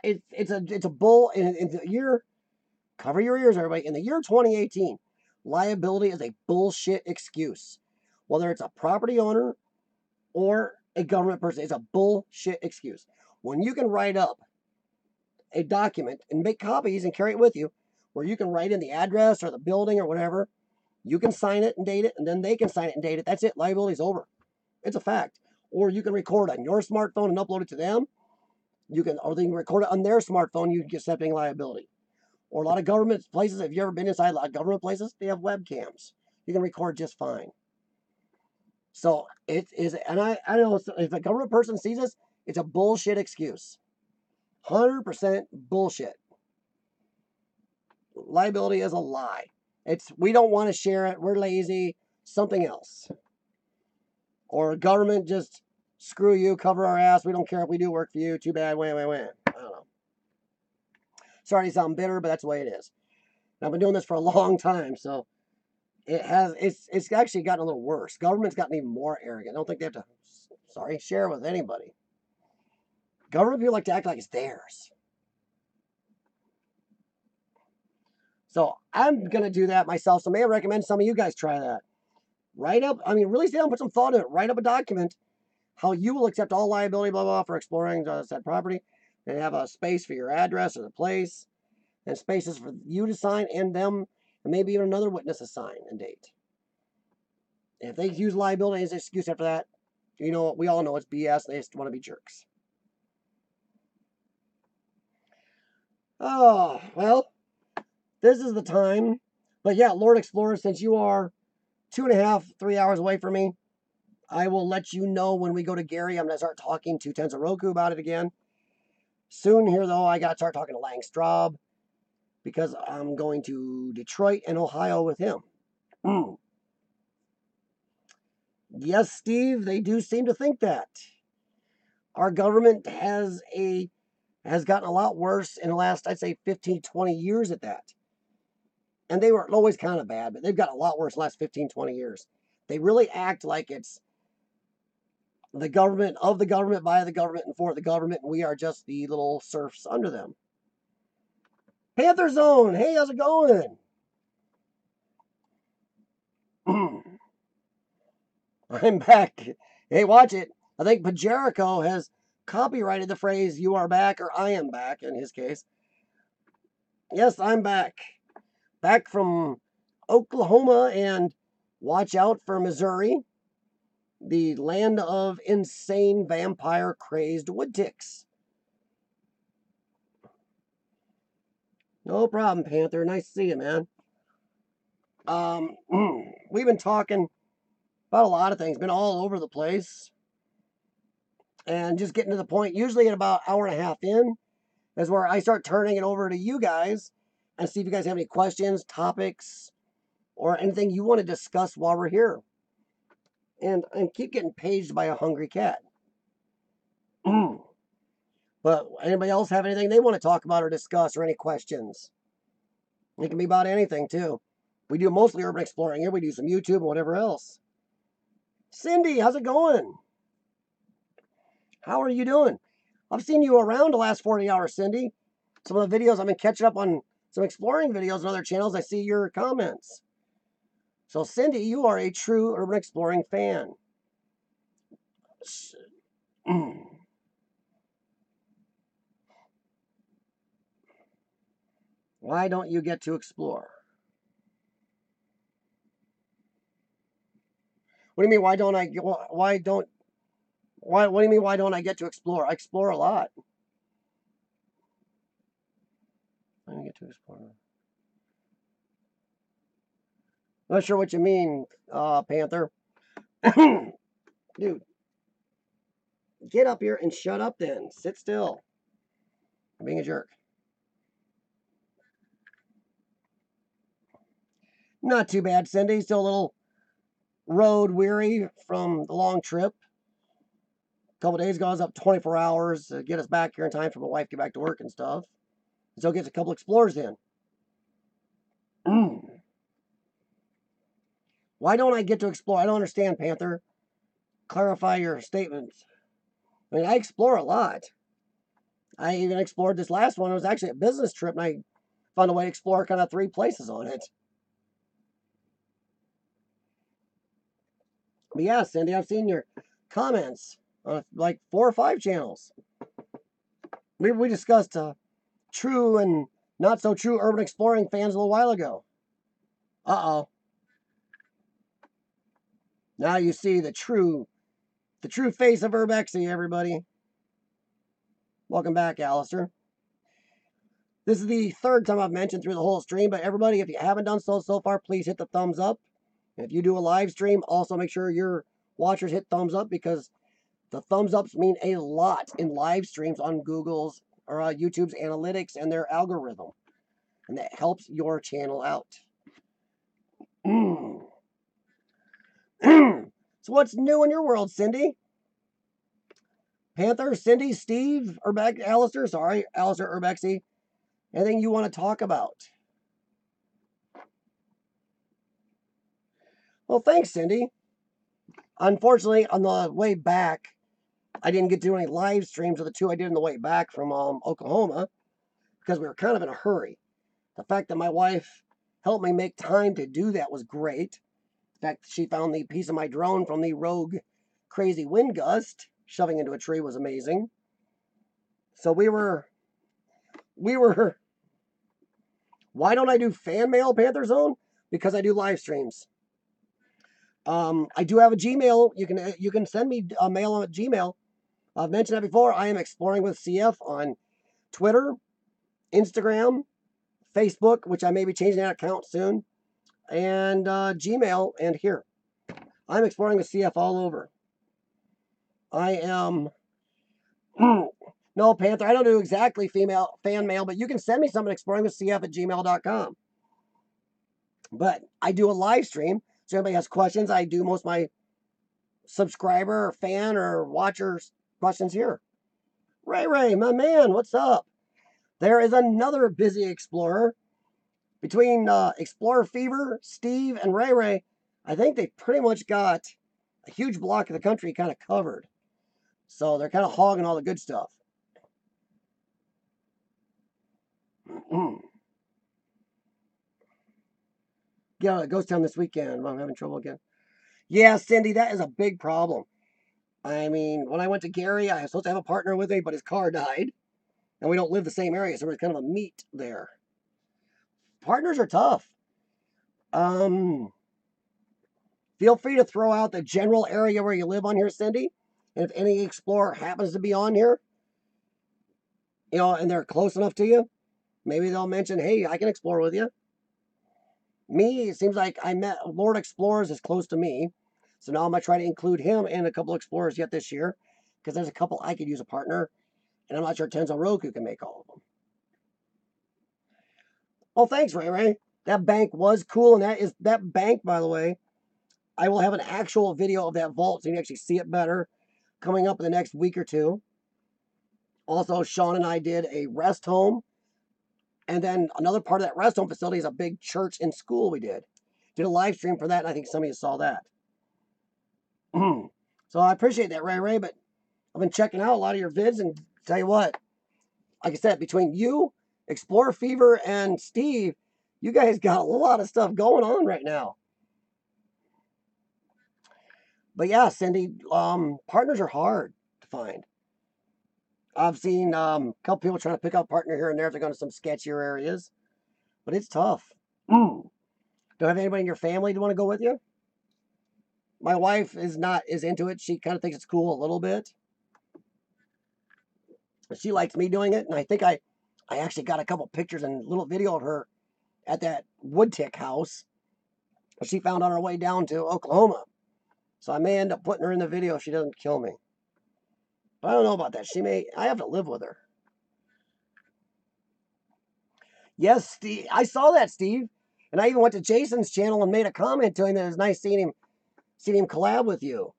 It's a bull in the year. Cover your ears, everybody. In the year 2018, liability is a bullshit excuse. Whether it's a property owner or a government person, it's a bullshit excuse. When you can write up a document and make copies and carry it with you, where you can write in the address or the building or whatever, you can sign it and date it, and then they can sign it and date it. That's it. Liability's over. It's a fact. Or you can record on your smartphone and upload it to them. Or they can record it on their smartphone. You can get accepting liability. Or a lot of government places. Have you ever been inside a lot of government places? They have webcams. You can record just fine. So it is, and I don't know if a government person sees this, it's a bullshit excuse. 100% bullshit. liability is a lie. We don't want to share it. We're lazy. Something else. Or government just screw you, cover our ass. We don't care if we do work for you. Too bad. Win. I don't know. Sorry to sound bitter, but that's the way it is. And I've been doing this for a long time, so it's actually gotten a little worse. Government's gotten even more arrogant. I don't think they have to share with anybody. Government people like to act like it's theirs. So I'm gonna do that myself. So may I recommend some of you guys try that. Really sit down, put some thought in it. Write up a document how you will accept all liability, blah, blah, for exploring said property. And have a space for your address or the place. And spaces for you to sign and them, and maybe even another witness to sign and date. And if they use liability as an excuse after that, we all know it's BS. They just want to be jerks. Oh, well, this is the time. But yeah, Lord Explorer, since you are 2.5, 3 hours away from me, I will let you know when we go to Gary. I'm going to start talking to Tensoroku about it again. Soon here, though, I got to start talking to Lang Straub because I'm going to Detroit and Ohio with him. Yes, Steve, they do seem to think that. Our government has gotten a lot worse in the last, I'd say, 15, 20 years at that. And they were always kind of bad, but they've gotten a lot worse in the last 15, 20 years. They really act like it's the government, of the government, by the government, and for the government, and we are just the little serfs under them. Panther Zone, hey, how's it going? I'm back. Hey, watch it. I think Pajerico has copyrighted the phrase, you are back, or I am back, in his case. Yes, I'm back. Back from Oklahoma, and watch out for Missouri, the land of insane vampire-crazed wood ticks. No problem, Panther. Nice to see you, man. We've been talking about a lot of things. Been all over the place. And just getting to the point, usually at about an hour and a half in, is where I start turning it over to you guys and see if you guys have any questions, topics, or anything you want to discuss while we're here. And keep getting paged by a hungry cat. But anybody else have anything they want to talk about or discuss, or any questions? It can be about anything, too. We do mostly urban exploring here. We do some YouTube and whatever else. Cindy, how's it going? How are you doing? I've seen you around the last 40 hours, Cindy. Some of the videos, I've been catching up on some exploring videos on other channels. I see your comments. So, Cindy, you are a true urban exploring fan. Why don't you get to explore? What do you mean, what do you mean, why don't I get to explore? I explore a lot. I don't get to explore. Not sure what you mean, Panther. Dude, get up here and shut up then. Sit still. I'm being a jerk. Not too bad, Cindy. Still a little road weary from the long trip. A couple days ago, I was up 24 hours to get us back here in time for my wife to get back to work and stuff. So get a couple explorers in. Why don't I get to explore? I don't understand, Panther. Clarify your statements. I mean, I explore a lot. I even explored this last one. It was actually a business trip, and I found a way to explore kind of 3 places on it. But yeah, Cindy, I've seen your comments on like 4 or 5 channels. We discussed true and not so true urban exploring fans a little while ago. Uh-oh. Now you see the true face of Urbexy, everybody. Welcome back, Alistair. This is the 3rd time I've mentioned through the whole stream, but everybody, if you haven't done so far, please hit the thumbs up. If you do a live stream, also make sure your watchers hit thumbs up, because the thumbs ups mean a lot in live streams on Google's or YouTube's analytics and their algorithm. and that helps your channel out. So what's new in your world, Cindy? Panther, Cindy, Steve, Alistair, Urbexy. Anything you want to talk about? Well, thanks, Cindy. Unfortunately, on the way back, I didn't get to do any live streams of the two I did on the way back from Oklahoma because we were kind of in a hurry. The fact that my wife helped me make time to do that was great. In fact, she found the piece of my drone from the rogue crazy wind gust shoving into a tree was amazing. So we were, why don't I do fan mail, Panther Zone? Because I do live streams. I do have a Gmail. You can send me a mail on Gmail. I've mentioned that before. I am exploring with CF on Twitter, Instagram, Facebook, which I may be changing that account soon, and Gmail, and here. I'm exploring with CF all over. I am... No, Panther, I don't do exactly female fan mail, but you can send me something exploringwithcf@gmail.com. But I do a live stream, so if anybody has questions, I do most of my subscriber or fan or watchers questions here. Ray, my man, what's up? There is another busy explorer. Between Explorer Fever, Steve, and Ray, I think they pretty much got a huge block of the country kind of covered. So they're kind of hogging all the good stuff. Yeah, Ghost Town this weekend. I'm having trouble again. Yeah, Cindy, that is a big problem. I mean, when I went to Gary, I was supposed to have a partner with me, but his car died. And we don't live the same area, so we're kind of a meet there. Partners are tough. Feel free to throw out the general area where you live on here, Cindy. And if any explorer happens to be on here, and they're close enough to you, maybe they'll mention, hey, I can explore with you. Me, it seems like I met Lord Explorers is close to me. So now I'm going to try to include him and a couple of explorers yet this year. Because there's a couple I could use a partner. And I'm not sure Tenzo Roku can make all of them. Oh, thanks, Ray. That bank was cool. And that bank, by the way, I will have an actual video of that vault so you can actually see it better coming up in the next week or two. Also, Sean and I did a rest home. And then another part of that rest home facility is a big church and school we did. Did a live stream for that, and I think some of you saw that. So I appreciate that, Ray, but I've been checking out a lot of your vids, and tell you what, like I said, between you, Explorer Fever, and Steve, you guys got a lot of stuff going on right now. But yeah, Cindy, partners are hard to find. I've seen a couple people trying to pick up a partner here and there if they're going to some sketchier areas. But it's tough. Don't have anybody in your family to want to go with you? My wife is into it. She kind of thinks it's cool a little bit. She likes me doing it. And I think I actually got a couple pictures and a little video of her at that wood tick house she found on her way down to Oklahoma. So I may end up putting her in the video if she doesn't kill me. But I don't know about that. I have to live with her. Yes, Steve. I saw that, Steve. And I even went to Jason's channel and made a comment to him that it was nice seeing him collab with you.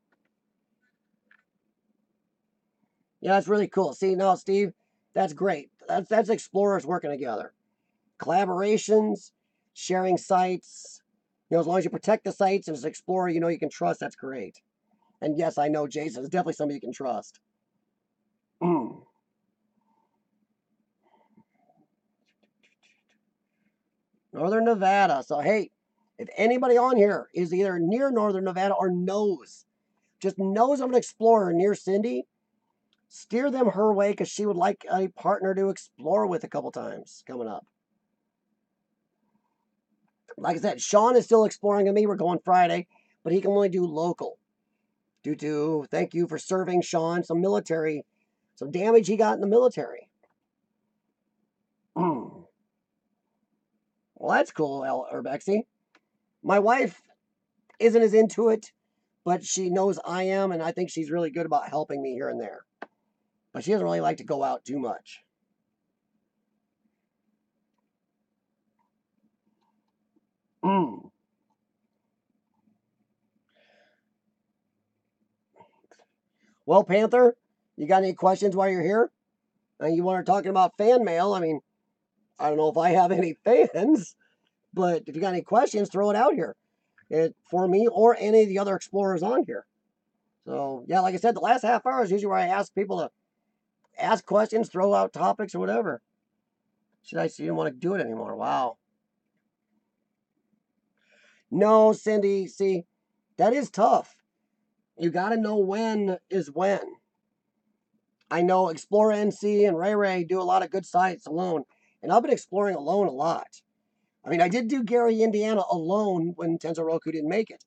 Yeah, that's really cool. See, now, Steve, that's great. That's explorers working together. Collaborations, sharing sites. As long as you protect the sites and as an explorer, you can trust, that's great. And yes, I know Jason is definitely somebody you can trust. Northern Nevada. So, hey, if anybody on here is either near Northern Nevada or just knows of an explorer near Cindy, steer them her way because she would like a partner to explore with a couple times coming up. Like I said, Sean is still exploring with me. We're going Friday, but he can only do local. Thank you for serving Sean some damage he got in the military. Well, that's cool, Urbexy. My wife isn't as into it, but she knows I am, and I think she's really good about helping me here and there. But she doesn't really like to go out too much. Mm. Well, Panther, you got any questions while you're here? And you want to talking about fan mail? I mean, I don't know if I have any fans, but if you got any questions, throw it out here. For me or any of the other explorers on here. So yeah, like I said, the last half hour is usually where I ask people to ask questions, throw out topics or whatever. Should I see? You don't want to do it anymore. Wow. No, Cindy. See, that is tough. You got to know when is when. I know Explore NC and Ray Ray do a lot of good sites alone, and I've been exploring alone a lot. I mean, I did do Gary, Indiana alone when Tensoroku didn't make it.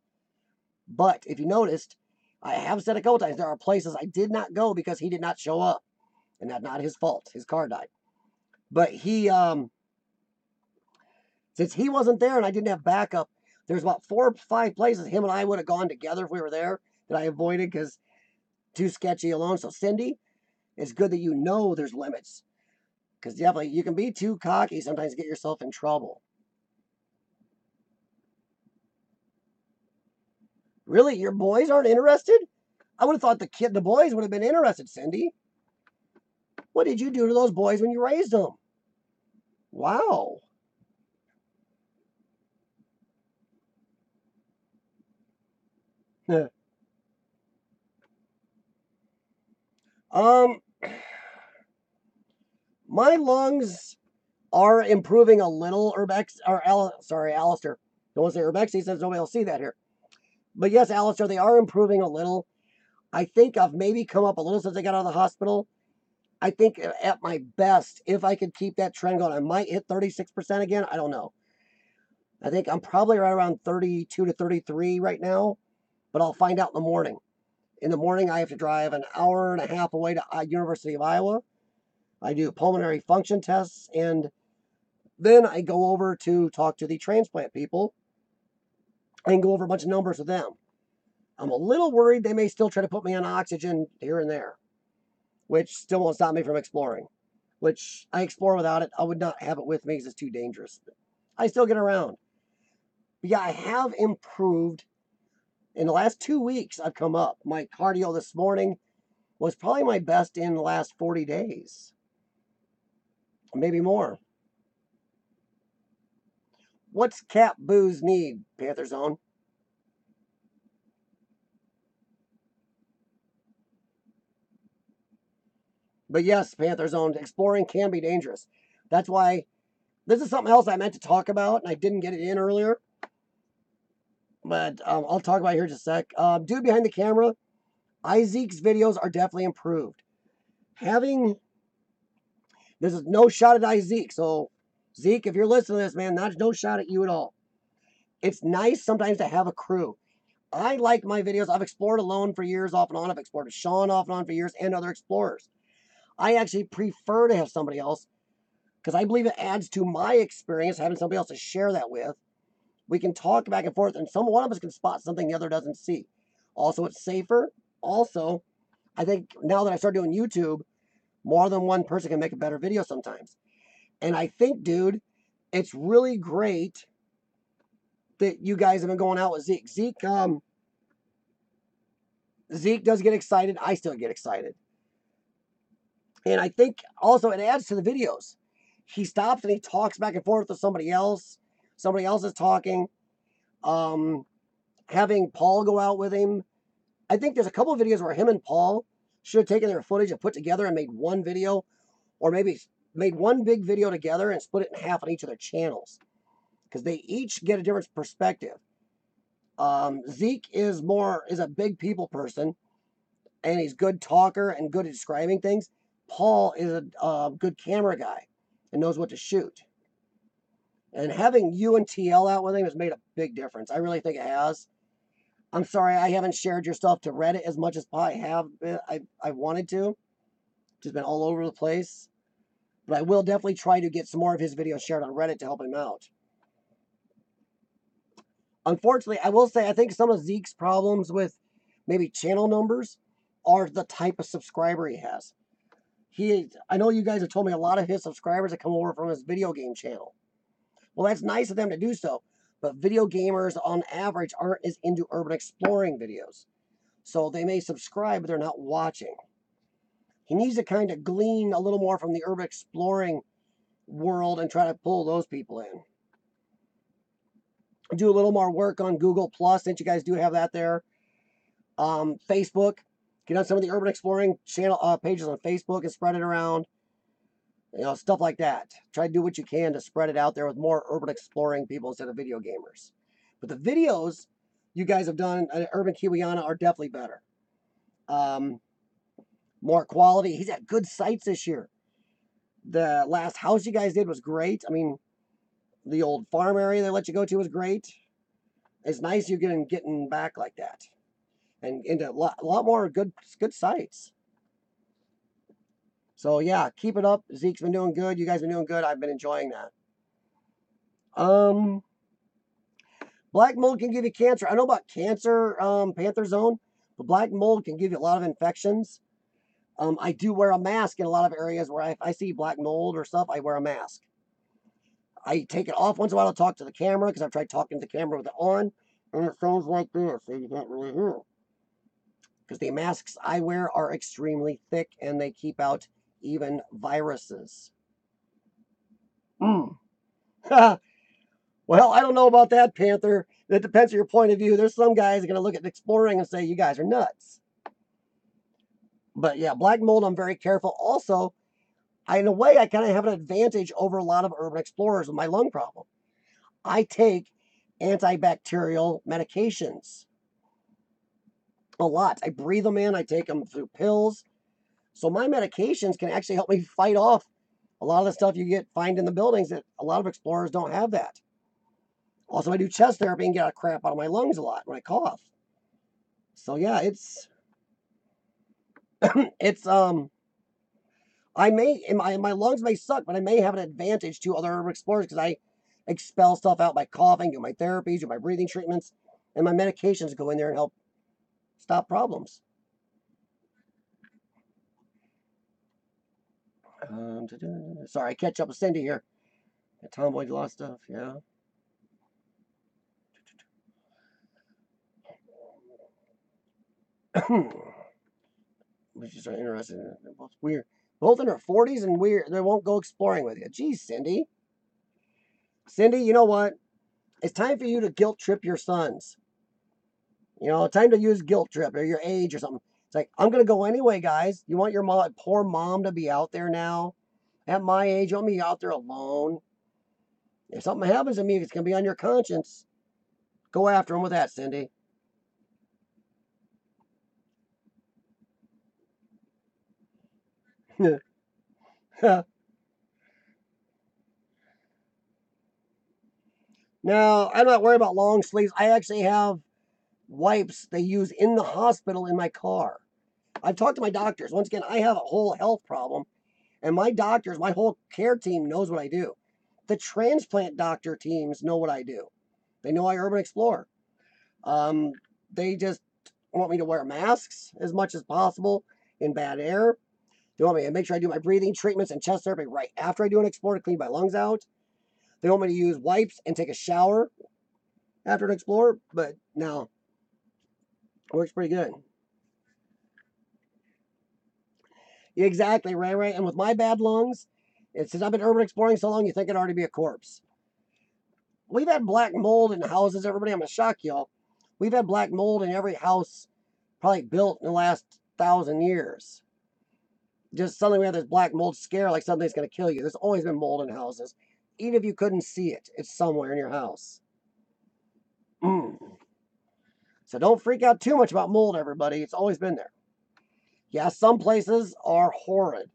But if you noticed, I have said a couple times there are places I did not go because he did not show up, and that's not his fault. His car died. But since he wasn't there and I didn't have backup, there's about 4 or 5 places him and I would have gone together if we were there that I avoided because too sketchy alone. So Cindy, it's good that you know there's limits because definitely you can be too cocky sometimes, get yourself in trouble. Really, your boys aren't interested? I would have thought the boys would have been interested, Cindy. What did you do to those boys when you raised them? Wow. um, my lungs are improving a little. Alistair. Don't want to say Urbex. Says nobody will see that here. But yes, Alistair, they are improving a little. I think I've maybe come up a little since I got out of the hospital. I think at my best, if I could keep that trend going, I might hit 36% again. I don't know. I think I'm probably right around 32 to 33 right now, but I'll find out in the morning. In the morning, I have to drive an hour and a half away to University of Iowa. I do pulmonary function tests, and then I go over to talk to the transplant people and go over a bunch of numbers with them. I'm a little worried they may still try to put me on oxygen here and there, which still won't stop me from exploring, which I explore without it. I would not have it with me because it's too dangerous. But I still get around. But yeah, I have improved. In the last 2 weeks, I've come up. My cardio this morning was probably my best in the last 40 days, maybe more. What's Cap Booze need, Panther Zone? But yes, Panther Zone, exploring can be dangerous. That's why this is something else I meant to talk about, and I didn't get it in earlier. But I'll talk about it here in just a sec. Dude behind the camera, Isaac's videos are definitely improved. This is no shot at Isaac. So, Zeke, if you're listening to this, man, that's no shot at you at all. It's nice sometimes to have a crew. I like my videos. I've explored alone for years, off and on. I've explored with Sean off and on for years, and other explorers. I actually prefer to have somebody else because I believe it adds to my experience having somebody else to share that with. We can talk back and forth, and one of us can spot something the other doesn't see. Also, it's safer. Also, I think now that I start doing YouTube, more than one person can make a better video sometimes. And I think, dude, it's really great that you guys have been going out with Zeke. Zeke does get excited. I still get excited. And I think also it adds to the videos. He stops and he talks back and forth with somebody else. Somebody else is talking. Having Paul go out with him. I think there's a couple of videos where him and Paul should have taken their footage and put together and made one video, or maybe made one big video together and split it in half on each of their channels, because they each get a different perspective. Zeke is a big people person, and he's good talker and good at describing things. Paul is a good camera guy and knows what to shoot. And having you and TL out with him has made a big difference. I really think it has. I'm sorry I haven't shared your stuff to Reddit as much as I have. I wanted to. Just been all over the place. But I will definitely try to get some more of his videos shared on Reddit to help him out. Unfortunately, I will say I think some of Zeke's problems with maybe channel numbers are the type of subscriber he has. I know you guys have told me a lot of his subscribers have come over from his video game channel. Well, that's nice of them to do so. but video gamers on average aren't as into urban exploring videos. So they may subscribe, but they're not watching. He needs to kind of glean a little more from the urban exploring world and try to pull those people in. Do a little more work on Google Plus, since you guys do have that there. Facebook, get on some of the urban exploring channel pages on Facebook and spread it around. Stuff like that. Try to do what you can to spread it out there with more urban exploring people instead of video gamers. But the videos you guys have done at Urban Kiwiana are definitely better. More quality. He's had good sites this year. The last house you guys did was great. I mean, the old farm area they let you go to was great. It's nice you getting back like that. And into a lot more good sites. So yeah, keep it up. Zeke's been doing good. You guys been doing good. I've been enjoying that. Black mold can give you cancer. I know about cancer, Panther Zone, but black mold can give you a lot of infections. I do wear a mask in a lot of areas where if I see black mold or stuff, I wear a mask. I take it off once in a while to talk to the camera because I've tried talking to the camera with it on, and it sounds like this, so you can't really hear it. Because the masks I wear are extremely thick and they keep out even viruses. Well, I don't know about that, Panther. It depends on your point of view. There's some guys that are going to look at exploring and say, you guys are nuts. But yeah, black mold, I'm very careful. Also, in a way, I kind of have an advantage over a lot of urban explorers with my lung problem. I take antibacterial medications a lot. I breathe them in. I take them through pills. So my medications can actually help me fight off a lot of the stuff you find in the buildings that a lot of explorers don't have that. Also, I do chest therapy and get a crap out of my lungs a lot when I cough. So yeah, it's I may my lungs may suck, but I may have an advantage to other urban explorers because I expel stuff out by coughing, do my therapies, do my breathing treatments, and my medications go in there and help stop problems. Sorry, I catch up with Cindy here. Tomboy lost stuff, yeah. Which is interesting. They're both weird. Both in their 40s and weird. They won't go exploring with you. Geez, Cindy. Cindy, you know what? It's time for you to guilt trip your sons. Time to use guilt trip or your age or something. It's like, I'm going to go anyway, guys. You want your poor mom to be out there now? At my age, you want me out there alone? If something happens to me, it's going to be on your conscience. Go after him with that, Cindy. Now, I'm not worried about long sleeves. I actually have wipes they use in the hospital in my car. I've talked to my doctors. Once again, I have a whole health problem, and my doctors, my whole care team knows what I do. The transplant doctor teams know what I do. They know I urban explore. They just want me to wear masks as much as possible in bad air. They want me to make sure I do my breathing treatments and chest therapy right after I do an explore to clean my lungs out. They want me to use wipes and take a shower after an explore, but no, it works pretty good. Exactly, right. And with my bad lungs, since I've been urban exploring so long, you think I'd already be a corpse. We've had black mold in houses, everybody. I'm going to shock y'all. We've had black mold in every house probably built in the last 1,000 years. Just suddenly we have this black mold scare like something's going to kill you. There's always been mold in houses. Even if you couldn't see it, it's somewhere in your house. So don't freak out too much about mold, everybody. It's always been there. Yeah, some places are horrid.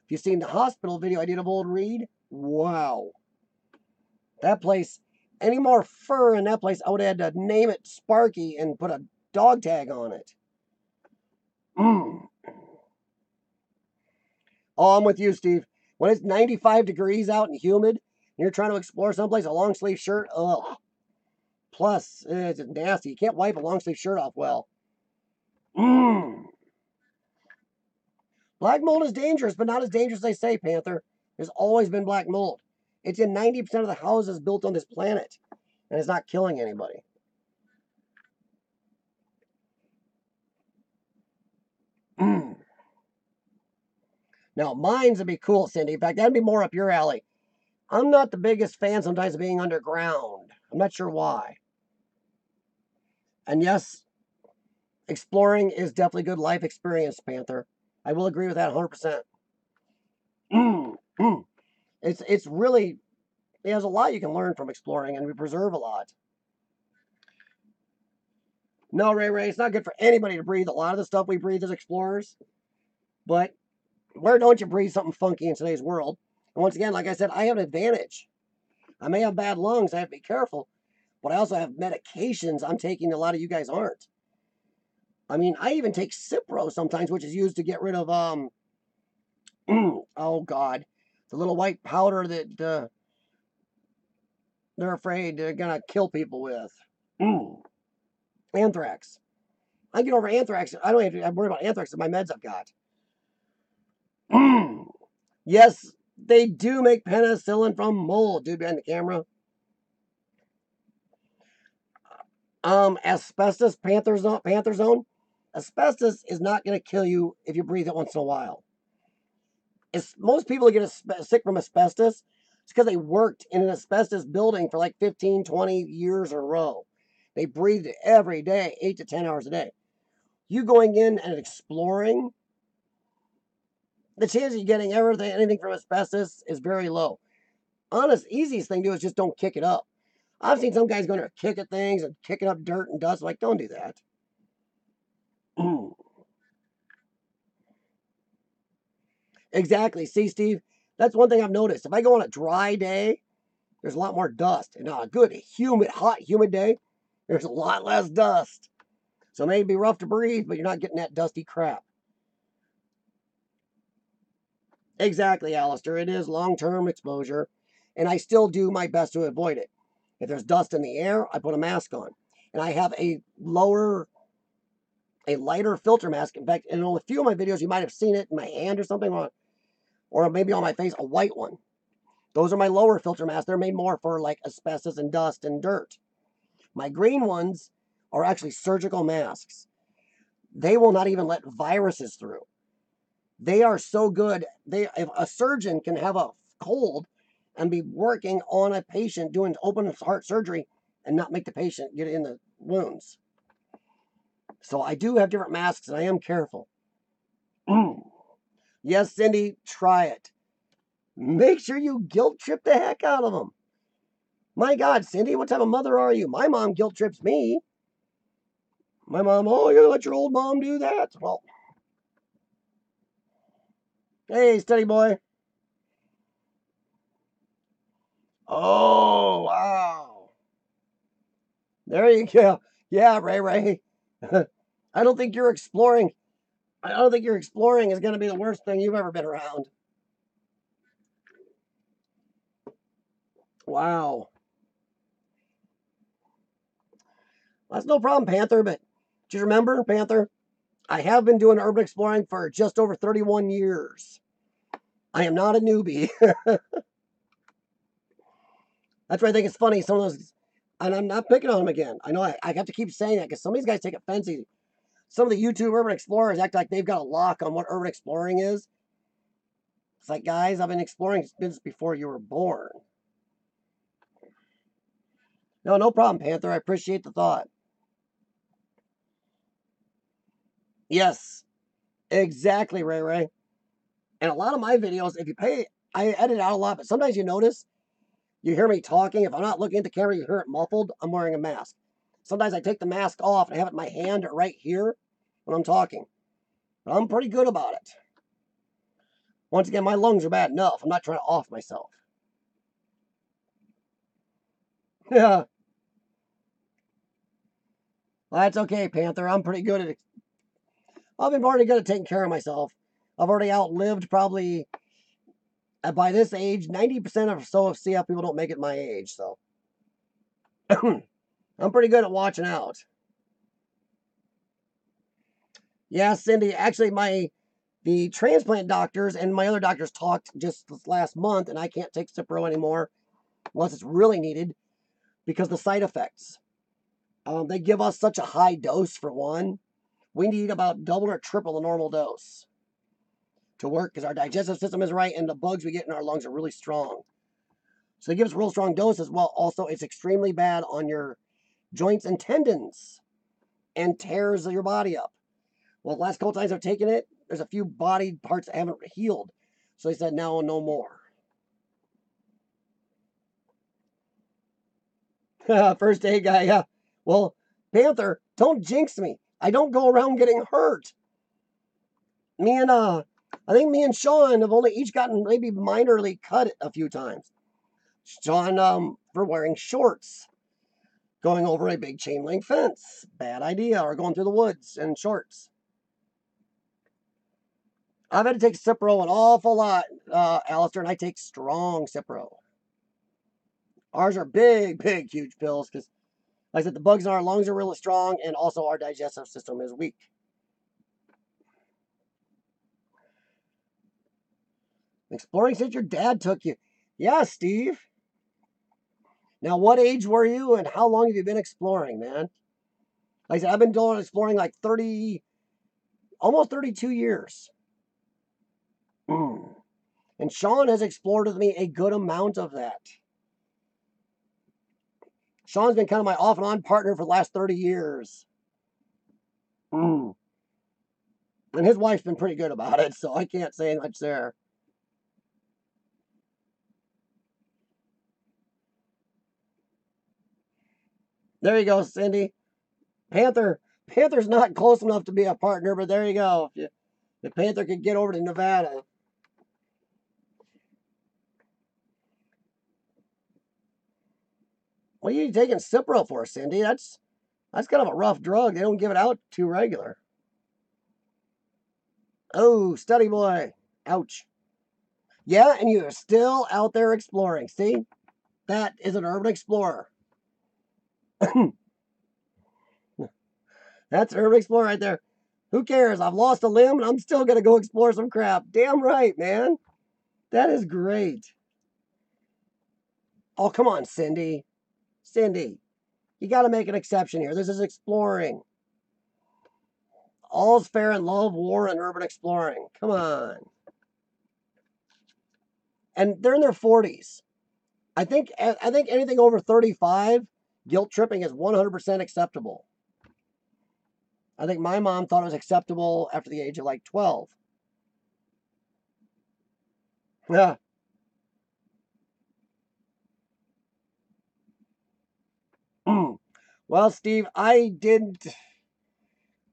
If you've seen the hospital video I did of Old Reed, wow. That place, any more fur in that place, I would have had to name it Sparky and put a dog tag on it. Oh, I'm with you, Steve. When it's 95 degrees out and humid, and you're trying to explore someplace, a long sleeve shirt, ugh. Plus, it's nasty. You can't wipe a long sleeve shirt off well. Black mold is dangerous, but not as dangerous as they say, Panther. There's always been black mold. It's in 90% of the houses built on this planet. and it's not killing anybody. Now, mines would be cool, Cindy. In fact, that'd be more up your alley. I'm not the biggest fan sometimes of being underground. I'm not sure why. And yes, exploring is definitely good life experience, Panther. I will agree with that 100%. It's really, there's a lot you can learn from exploring, and we preserve a lot. No, Ray, it's not good for anybody to breathe. A lot of the stuff we breathe as explorers, but where don't you breathe something funky in today's world? And once again, like I said, I have an advantage. I may have bad lungs, I have to be careful, but I also have medications I'm taking a lot of you guys aren't. I mean, I even take Cipro sometimes, which is used to get rid of oh God, the little white powder that they're afraid they're gonna kill people with. Anthrax. I get over anthrax. I don't have to worry about anthrax in my meds I've got. Yes, they do make penicillin from mold, dude, behind the camera. Asbestos, Panther Zone. Asbestos is not going to kill you if you breathe it once in a while. Most people that get sick from asbestos, it's because they worked in an asbestos building for like 15, 20 years in a row. They breathed it every day, 8 to 10 hours a day. You going in and exploring, the chance of you getting anything from asbestos is very low. Honest, easiest thing to do is just don't kick it up. I've seen some guys going to kick at things and kicking up dirt and dust. Like, don't do that. Exactly. See, Steve, that's one thing I've noticed. If I go on a dry day, there's a lot more dust. And on a good, humid, hot, humid day, there's a lot less dust. So it may be rough to breathe, but you're not getting that dusty crap. Exactly, Alistair. It is long-term exposure, and I still do my best to avoid it. If there's dust in the air, I put a mask on. And I have a lighter filter mask. In fact, in a few of my videos, you might have seen it in my hand or something, or maybe on my face, a white one. Those are my lower filter masks. They're made more for like asbestos and dust and dirt. My green ones are actually surgical masks. They will not even let viruses through. They are so good. If a surgeon can have a cold and be working on a patient doing open heart surgery and not make the patient get in the wounds. So I do have different masks, and I am careful. Yes, Cindy, try it. Make sure you guilt trip the heck out of them. My God, Cindy, what type of mother are you? My mom guilt trips me. My mom, oh, you're gonna let your old mom do that? Well, hey, steady boy. Oh, wow. There you go. Yeah, Ray. I don't think you're exploring. I don't think your exploring is going to be the worst thing you've ever been around. Wow. That's no problem, Panther, but just remember, Panther, I have been doing urban exploring for just over 31 years. I am not a newbie. That's why I think it's funny. Some of those, and I'm not picking on them again. I know I have to keep saying that because some of these guys take offense. Some of the YouTube urban explorers act like they've got a lock on what urban exploring is. It's like, guys, I've been exploring since before you were born. No problem, Panther. I appreciate the thought. Yes, exactly, Ray. And a lot of my videos, if you pay, I edit out a lot, but sometimes you notice you hear me talking. If I'm not looking at the camera, you hear it muffled. I'm wearing a mask. Sometimes I take the mask off and I have it in my hand right here when I'm talking. But I'm pretty good about it. Once again, my lungs are bad enough. I'm not trying to off myself. Yeah. Well, that's okay, Panther. I'm pretty good at it. I've been pretty good at taking care of myself. I've already outlived probably, by this age, 90% or so of CF people don't make it my age, so. I'm pretty good at watching out. Yeah, Cindy, actually the transplant doctors and my other doctors talked just this last month, and I can't take Cipro anymore unless it's really needed. because the side effects. They give us such a high dose for one. We need about double or triple the normal dose to work because our digestive system is right and the bugs we get in our lungs are really strong. So they give us a real strong dose as well. Also, it's extremely bad on your joints and tendons and tears your body up. Well, the last couple times I've taken it, there's a few body parts that haven't healed. So they said, no more. First aid guy, yeah. Well, Panther, don't jinx me. I don't go around getting hurt. I think me and Sean have only each gotten maybe minorly cut a few times. Sean, for wearing shorts, going over a big chain link fence, bad idea, or going through the woods in shorts. I've had to take Cipro an awful lot, Alistair, and I take strong Cipro. Ours are big, huge pills because, like I said, the bugs in our lungs are really strong, and also our digestive system is weak. Exploring since your dad took you. Yeah, Steve. Now, what age were you, and how long have you been exploring, man? Like I said, I've been doing exploring like 30, almost 32 years. And Sean has explored with me a good amount of that. Sean's been kind of my off and on partner for the last 30 years. And his wife's been pretty good about it, so I can't say much there. There you go, Cindy. Panther's not close enough to be a partner, but there you go. If Panther could get over to Nevada. What are you taking Cipro for, Cindy? That's kind of a rough drug. They don't give it out too regular. Oh, study boy. Ouch. Yeah, and you're still out there exploring. See? That is an urban explorer. That's an urban explorer right there. Who cares? I've lost a limb and I'm still going to go explore some crap. Damn right, man. That is great. Oh, come on, Cindy. Cindy, you got to make an exception here. This is exploring. All's fair in love, war, and urban exploring. Come on. And they're in their 40s. I think anything over 35, guilt tripping is 100% acceptable. I think my mom thought it was acceptable after the age of like 12. Yeah. Well, Steve, I did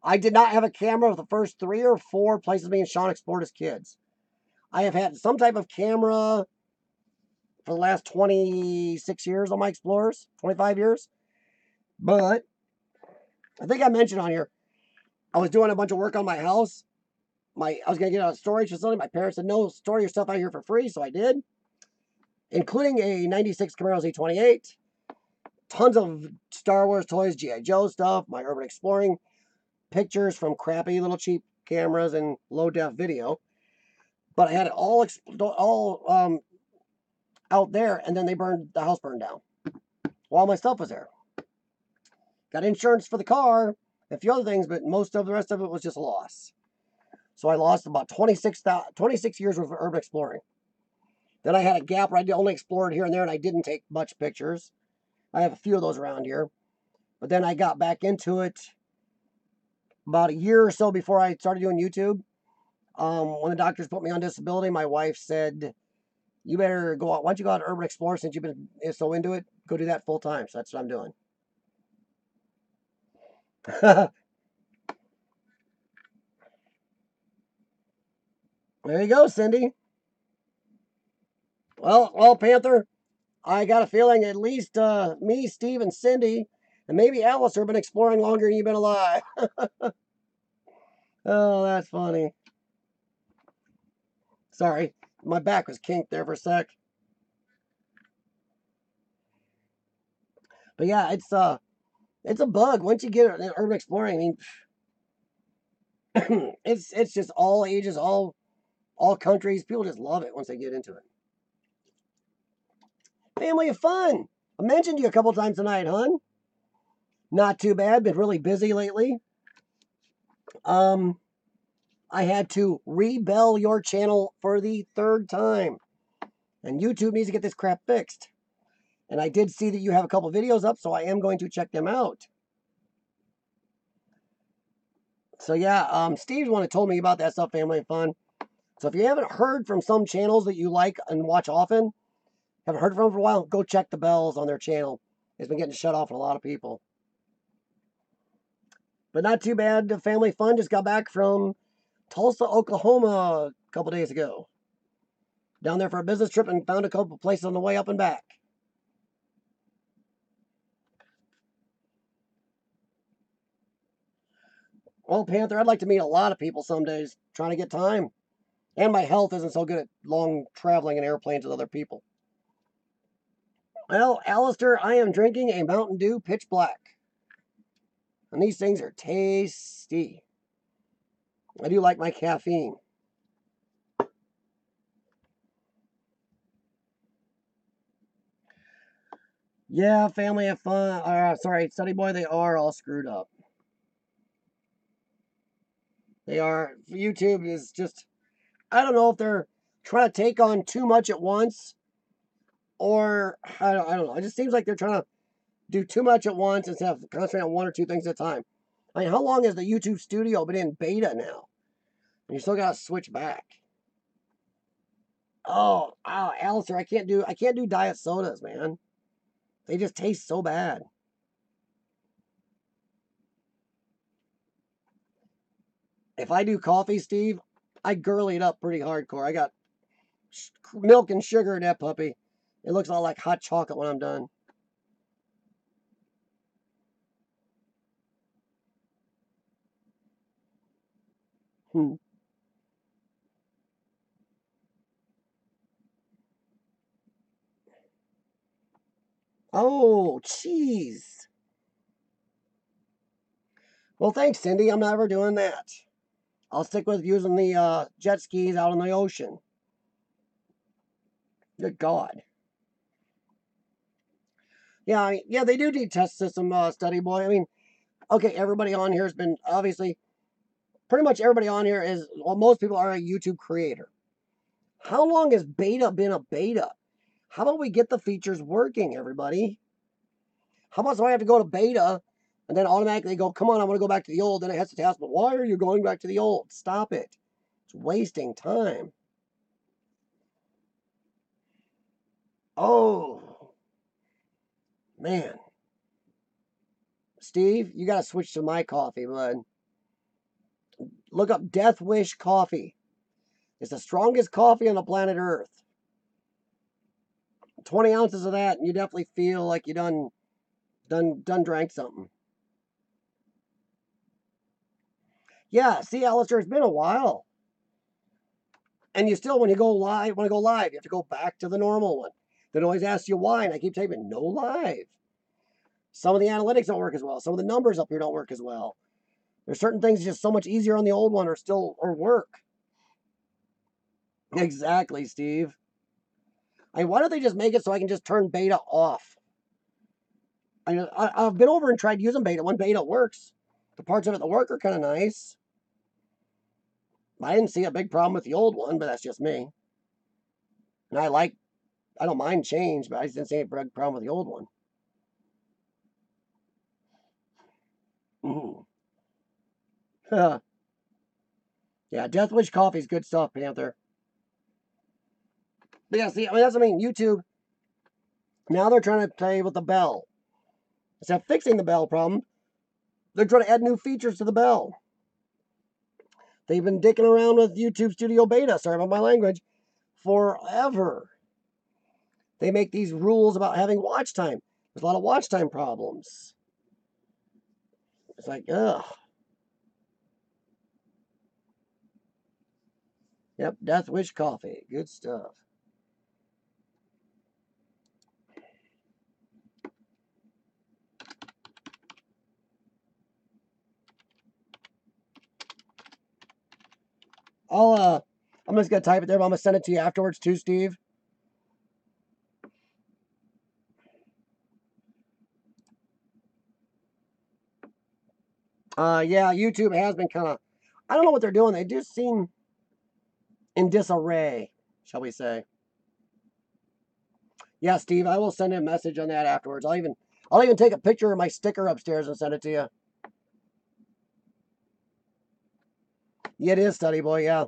not have a camera for the first 3 or 4 places me and Sean explored as kids. I have had some type of camera for the last 26 years on my Explorers, 25 years. But I think I mentioned on here, I was doing a bunch of work on my house. I was going to get a storage facility. My parents said, no, store your stuff out here for free. So I did, including a 96 Camaro Z28, tons of Star Wars toys, G.I. Joe stuff, my urban exploring, pictures from crappy little cheap cameras and low def video. But I had it all out there, and then the house burned down while my stuff was there. Got insurance for the car, a few other things, but most of the rest of it was just a loss. So I lost about 26 years worth of urban exploring. Then I had a gap where I only explored here and there, and I didn't take much pictures. I have a few of those around here. But then I got back into it about a year or so before I started doing YouTube. When the doctors put me on disability, my wife said, you better go out. Why don't you go out to urban explore since you've been so into it? Go do that full time. So that's what I'm doing. There you go, Cindy. Well, Panther, I got a feeling at least me, Steve, and Cindy, and maybe Alice have been exploring longer than you've been alive. Oh, that's funny. Sorry, my back was kinked there for a sec. But yeah, it's a bug. Once you get it in urban exploring, I mean, it's just all ages, all countries. People just love it once they get into it. Family of fun. I mentioned you a couple times tonight, hon. Not too bad. Been really busy lately. I had to rebell your channel for the third time. And YouTube needs to get this crap fixed. And I did see that you have a couple videos up, so I am going to check them out. So yeah, Steve's one that told me about that stuff, Family and Fun. So if you haven't heard from some channels that you like and watch often, haven't heard from them for a while, go check the bells on their channel. It's been getting shut off for a lot of people. But not too bad. The Family Fun just got back from Tulsa, Oklahoma a couple days ago. Down there for a business trip and found a couple places on the way up and back. Well, Panther, I'd like to meet a lot of people some days, trying to get time. And my health isn't so good at long traveling in airplanes with other people. Well, Alistair, I am drinking a Mountain Dew Pitch Black. And these things are tasty. I do like my caffeine. Yeah, Family of Fun. Sorry, Study Boy, they are all screwed up. They are. YouTube is just, I don't know if they're trying to take on too much at once, or I don't know. It just seems like they're trying to do too much at once instead of concentrating on one or two things at a time. I mean, how long has the YouTube Studio been in beta now? And you still gotta switch back. Oh, Alistair, I can't do diet sodas, man. They just taste so bad. If I do coffee, Steve, I girly it up pretty hardcore. I got milk and sugar in that puppy. It looks all like hot chocolate when I'm done. Hmm. Oh, cheese. Well, thanks, Cindy. I'm never doing that. I'll stick with using the jet skis out in the ocean. Good God. Yeah, yeah, they do need test system study, boy. I mean, okay, everybody on here has been obviously pretty much everybody on here is, well, most people are a YouTube creator. How long has beta been a beta? How about we get the features working, everybody? How about so I have to go to beta and then automatically go, come on, I want to go back to the old. Then it has to ask, but why are you going back to the old? Stop it. It's wasting time. Oh, man. Steve, you got to switch to my coffee, bud. Look up Death Wish coffee. It's the strongest coffee on the planet Earth. 20 ounces of that, and you definitely feel like you done drank something. Yeah, see, Alistair, it's been a while. And you still, when you go live, you have to go back to the normal one. That always asks you why, and I keep typing no live. Some of the analytics don't work as well. Some of the numbers up here don't work as well. There's certain things just so much easier on the old one or work. Exactly, Steve. I mean, why don't they just make it so I can just turn beta off? I've been over and tried using beta. When beta works, the parts of it that work are kind of nice. I didn't see a big problem with the old one, but that's just me. And I don't mind change, but I just didn't see a big problem with the old one. Yeah, Death Wish coffee is good stuff, Panther. But yeah, see, I mean, that's what I mean. YouTube, now they're trying to play with the bell. Instead of fixing the bell problem, they're trying to add new features to the bell. They've been dicking around with YouTube Studio Beta, sorry about my language, forever. They make these rules about having watch time. There's a lot of watch time problems. It's like, ugh. Yep, Death Wish coffee. Good stuff. I'm just gonna type it there, but I'm gonna send it to you afterwards too, Steve. Yeah, YouTube has been kind of, I don't know what they're doing. They just seem in disarray, shall we say. Yeah, Steve, I will send you a message on that afterwards. I'll even take a picture of my sticker upstairs and send it to you. Yeah, it is, Study Boy, yeah.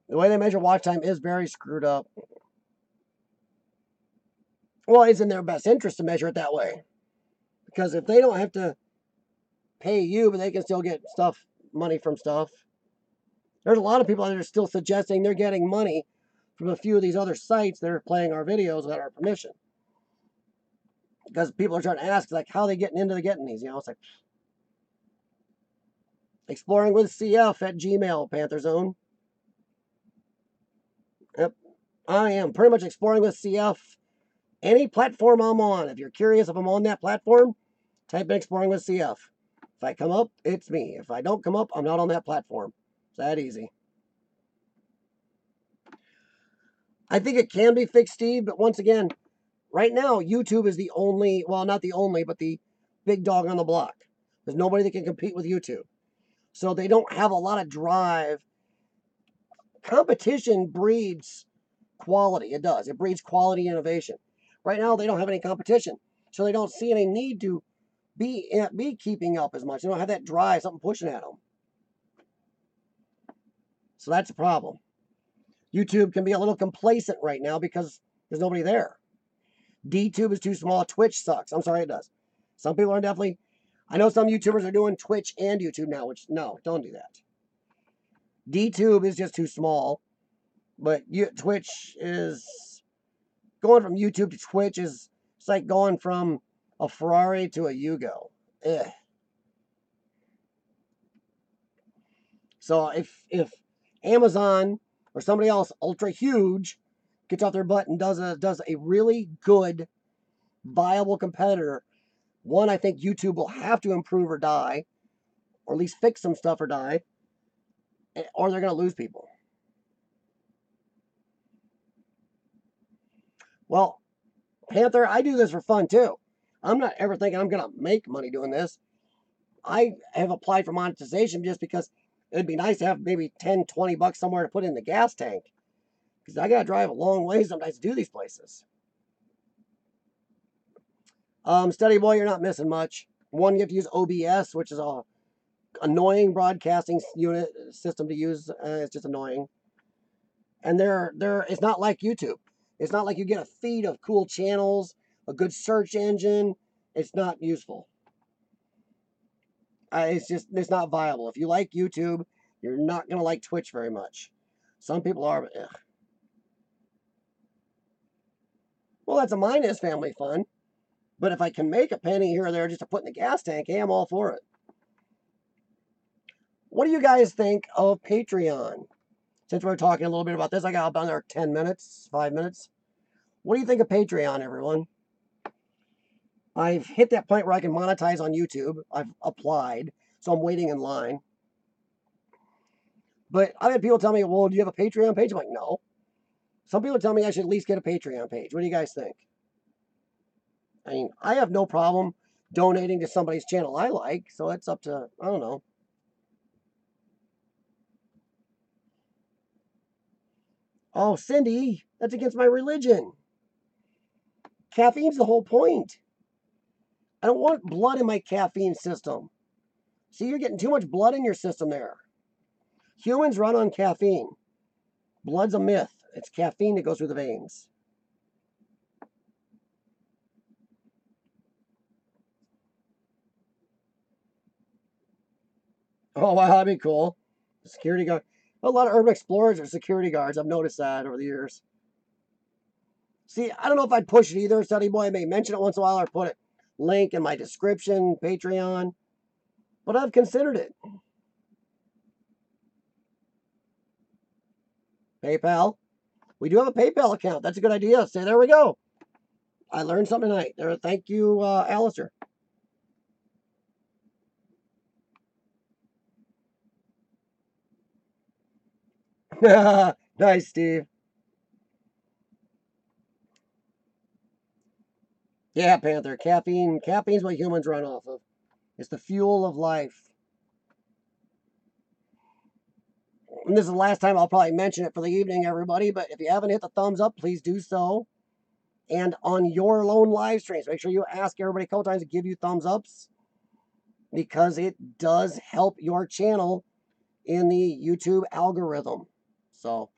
The way they measure watch time is very screwed up. Well, it's in their best interest to measure it that way. Because if they don't have to pay you, but they can still get money from stuff. There's a lot of people that are still suggesting they're getting money from a few of these other sites that are playing our videos without our permission. Because people are trying to ask, like, how are they getting into getting these? It's like, exploring with CF at Gmail, Panther Zone. Yep, I am pretty much exploring with CF. Any platform I'm on. If you're curious if I'm on that platform, type in exploring with CF. If I come up, it's me. If I don't come up, I'm not on that platform. It's that easy. I think it can be fixed, Steve, but once again, right now, YouTube is the only, well, not the only, but the big dog on the block. There's nobody that can compete with YouTube. So they don't have a lot of drive. Competition breeds quality. It does. It breeds quality innovation. Right now, they don't have any competition. So they don't see any need to be keeping up as much. They don't have that drive, something pushing at them. So that's a problem. YouTube can be a little complacent right now because there's nobody there. DTube is too small. Twitch sucks. I'm sorry, it does. Some people are definitely, I know some YouTubers are doing Twitch and YouTube now, which, no, don't do that. DTube is just too small. But Twitch is, going from YouTube to Twitch is, it's like going from a Ferrari to a Yugo. Ugh. So if Amazon or somebody else ultra huge gets off their butt and does a really good viable competitor, one, I think YouTube will have to improve or die, or at least fix some stuff or die, or they're going to lose people. Well, Panther, I do this for fun too. I'm not ever thinking I'm going to make money doing this. I have applied for monetization just because it'd be nice to have maybe 10, 20 bucks somewhere to put in the gas tank. Because I got to drive a long way sometimes to do these places. Study Boy, you're not missing much. One, you have to use OBS, which is a annoying broadcasting unit system to use. It's just annoying. And it's not like YouTube. It's not like you get a feed of cool channels, a good search engine. It's not useful. It's not viable. If you like YouTube, you're not going to like Twitch very much. Some people are, but ugh. Well, that's a minus family fun. But if I can make a penny here or there just to put in the gas tank, hey, I'm all for it. What do you guys think of Patreon? Since we're talking a little bit about this, I got about another 10 minutes, 5 minutes. What do you think of Patreon, everyone? I've hit that point where I can monetize on YouTube. I've applied, so I'm waiting in line. But I've had people tell me, well, do you have a Patreon page? I'm like, no. Some people tell me I should at least get a Patreon page. What do you guys think? I mean, I have no problem donating to somebody's channel I like, so it's up to, I don't know. Oh, Cindy, that's against my religion. Caffeine's the whole point. I don't want blood in my caffeine system. See, you're getting too much blood in your system there. Humans run on caffeine. Blood's a myth. It's caffeine that goes through the veins. Oh, wow, that'd be cool. Security guard. A lot of urban explorers are security guards. I've noticed that over the years. See, I don't know if I'd push it either, Study Boy. I may mention it once in a while or put it link in my description, Patreon. But I've considered it. PayPal. We do have a PayPal account. That's a good idea. So there we go. I learned something tonight. There, thank you, Alistair. Nice, Steve. Yeah, Panther. Caffeine's what humans run off of. It's the fuel of life. And this is the last time I'll probably mention it for the evening, everybody. But if you haven't hit the thumbs up, please do so. And on your lone live streams, make sure you ask everybody a couple times to give you thumbs ups, because it does help your channel in the YouTube algorithm. So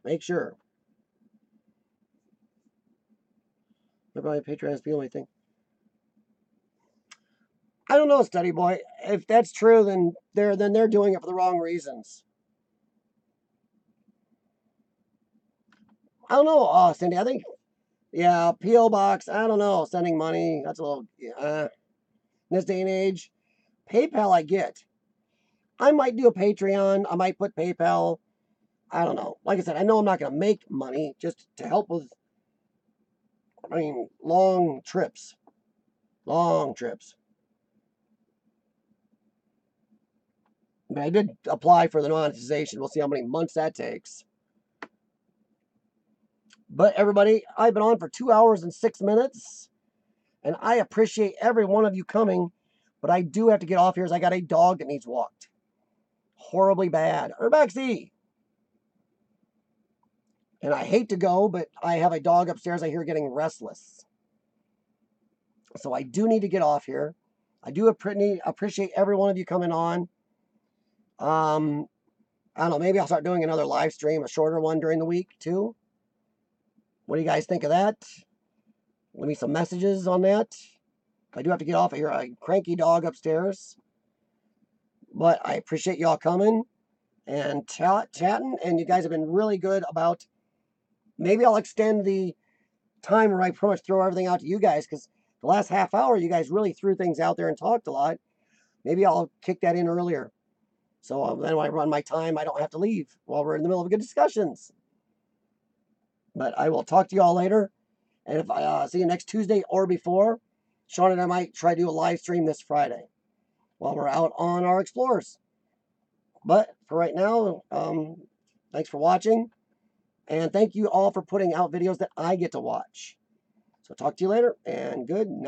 make sure. Everybody, Patreon, feel anything. I don't know, Study Boy. If that's true, then they're doing it for the wrong reasons. I don't know, Cindy. I think, yeah, P.O. Box. I don't know. Sending money. That's a little, in this day and age. PayPal, I get. I might do a Patreon. I might put PayPal. I don't know. Like I said, I know I'm not going to make money, just to help with, long trips. Long trips. But I did apply for the monetization. We'll see how many months that takes. But everybody, I've been on for 2 hours and 6 minutes, and I appreciate every one of you coming, but I do have to get off here as I got a dog that needs walked. Horribly bad. Urbaxy! And I hate to go, but I have a dog upstairs I hear getting restless. So I do need to get off here. I do appreciate every one of you coming on. I don't know, maybe I'll start doing another live stream, a shorter one during the week too. What do you guys think of that? Leave me some messages on that. I do have to get off. I hear a cranky dog upstairs. But I appreciate y'all coming and chatting. And you guys have been really good about, maybe I'll extend the time where I pretty much throw everything out to you guys, because the last half hour, you guys really threw things out there and talked a lot. Maybe I'll kick that in earlier. So then when I run my time, I don't have to leave while we're in the middle of good discussions. But I will talk to you all later. And if I see you next Tuesday or before, Sean and I might try to do a live stream this Friday while we're out on our explorers. But for right now, thanks for watching. And thank you all for putting out videos that I get to watch. So talk to you later, and good night.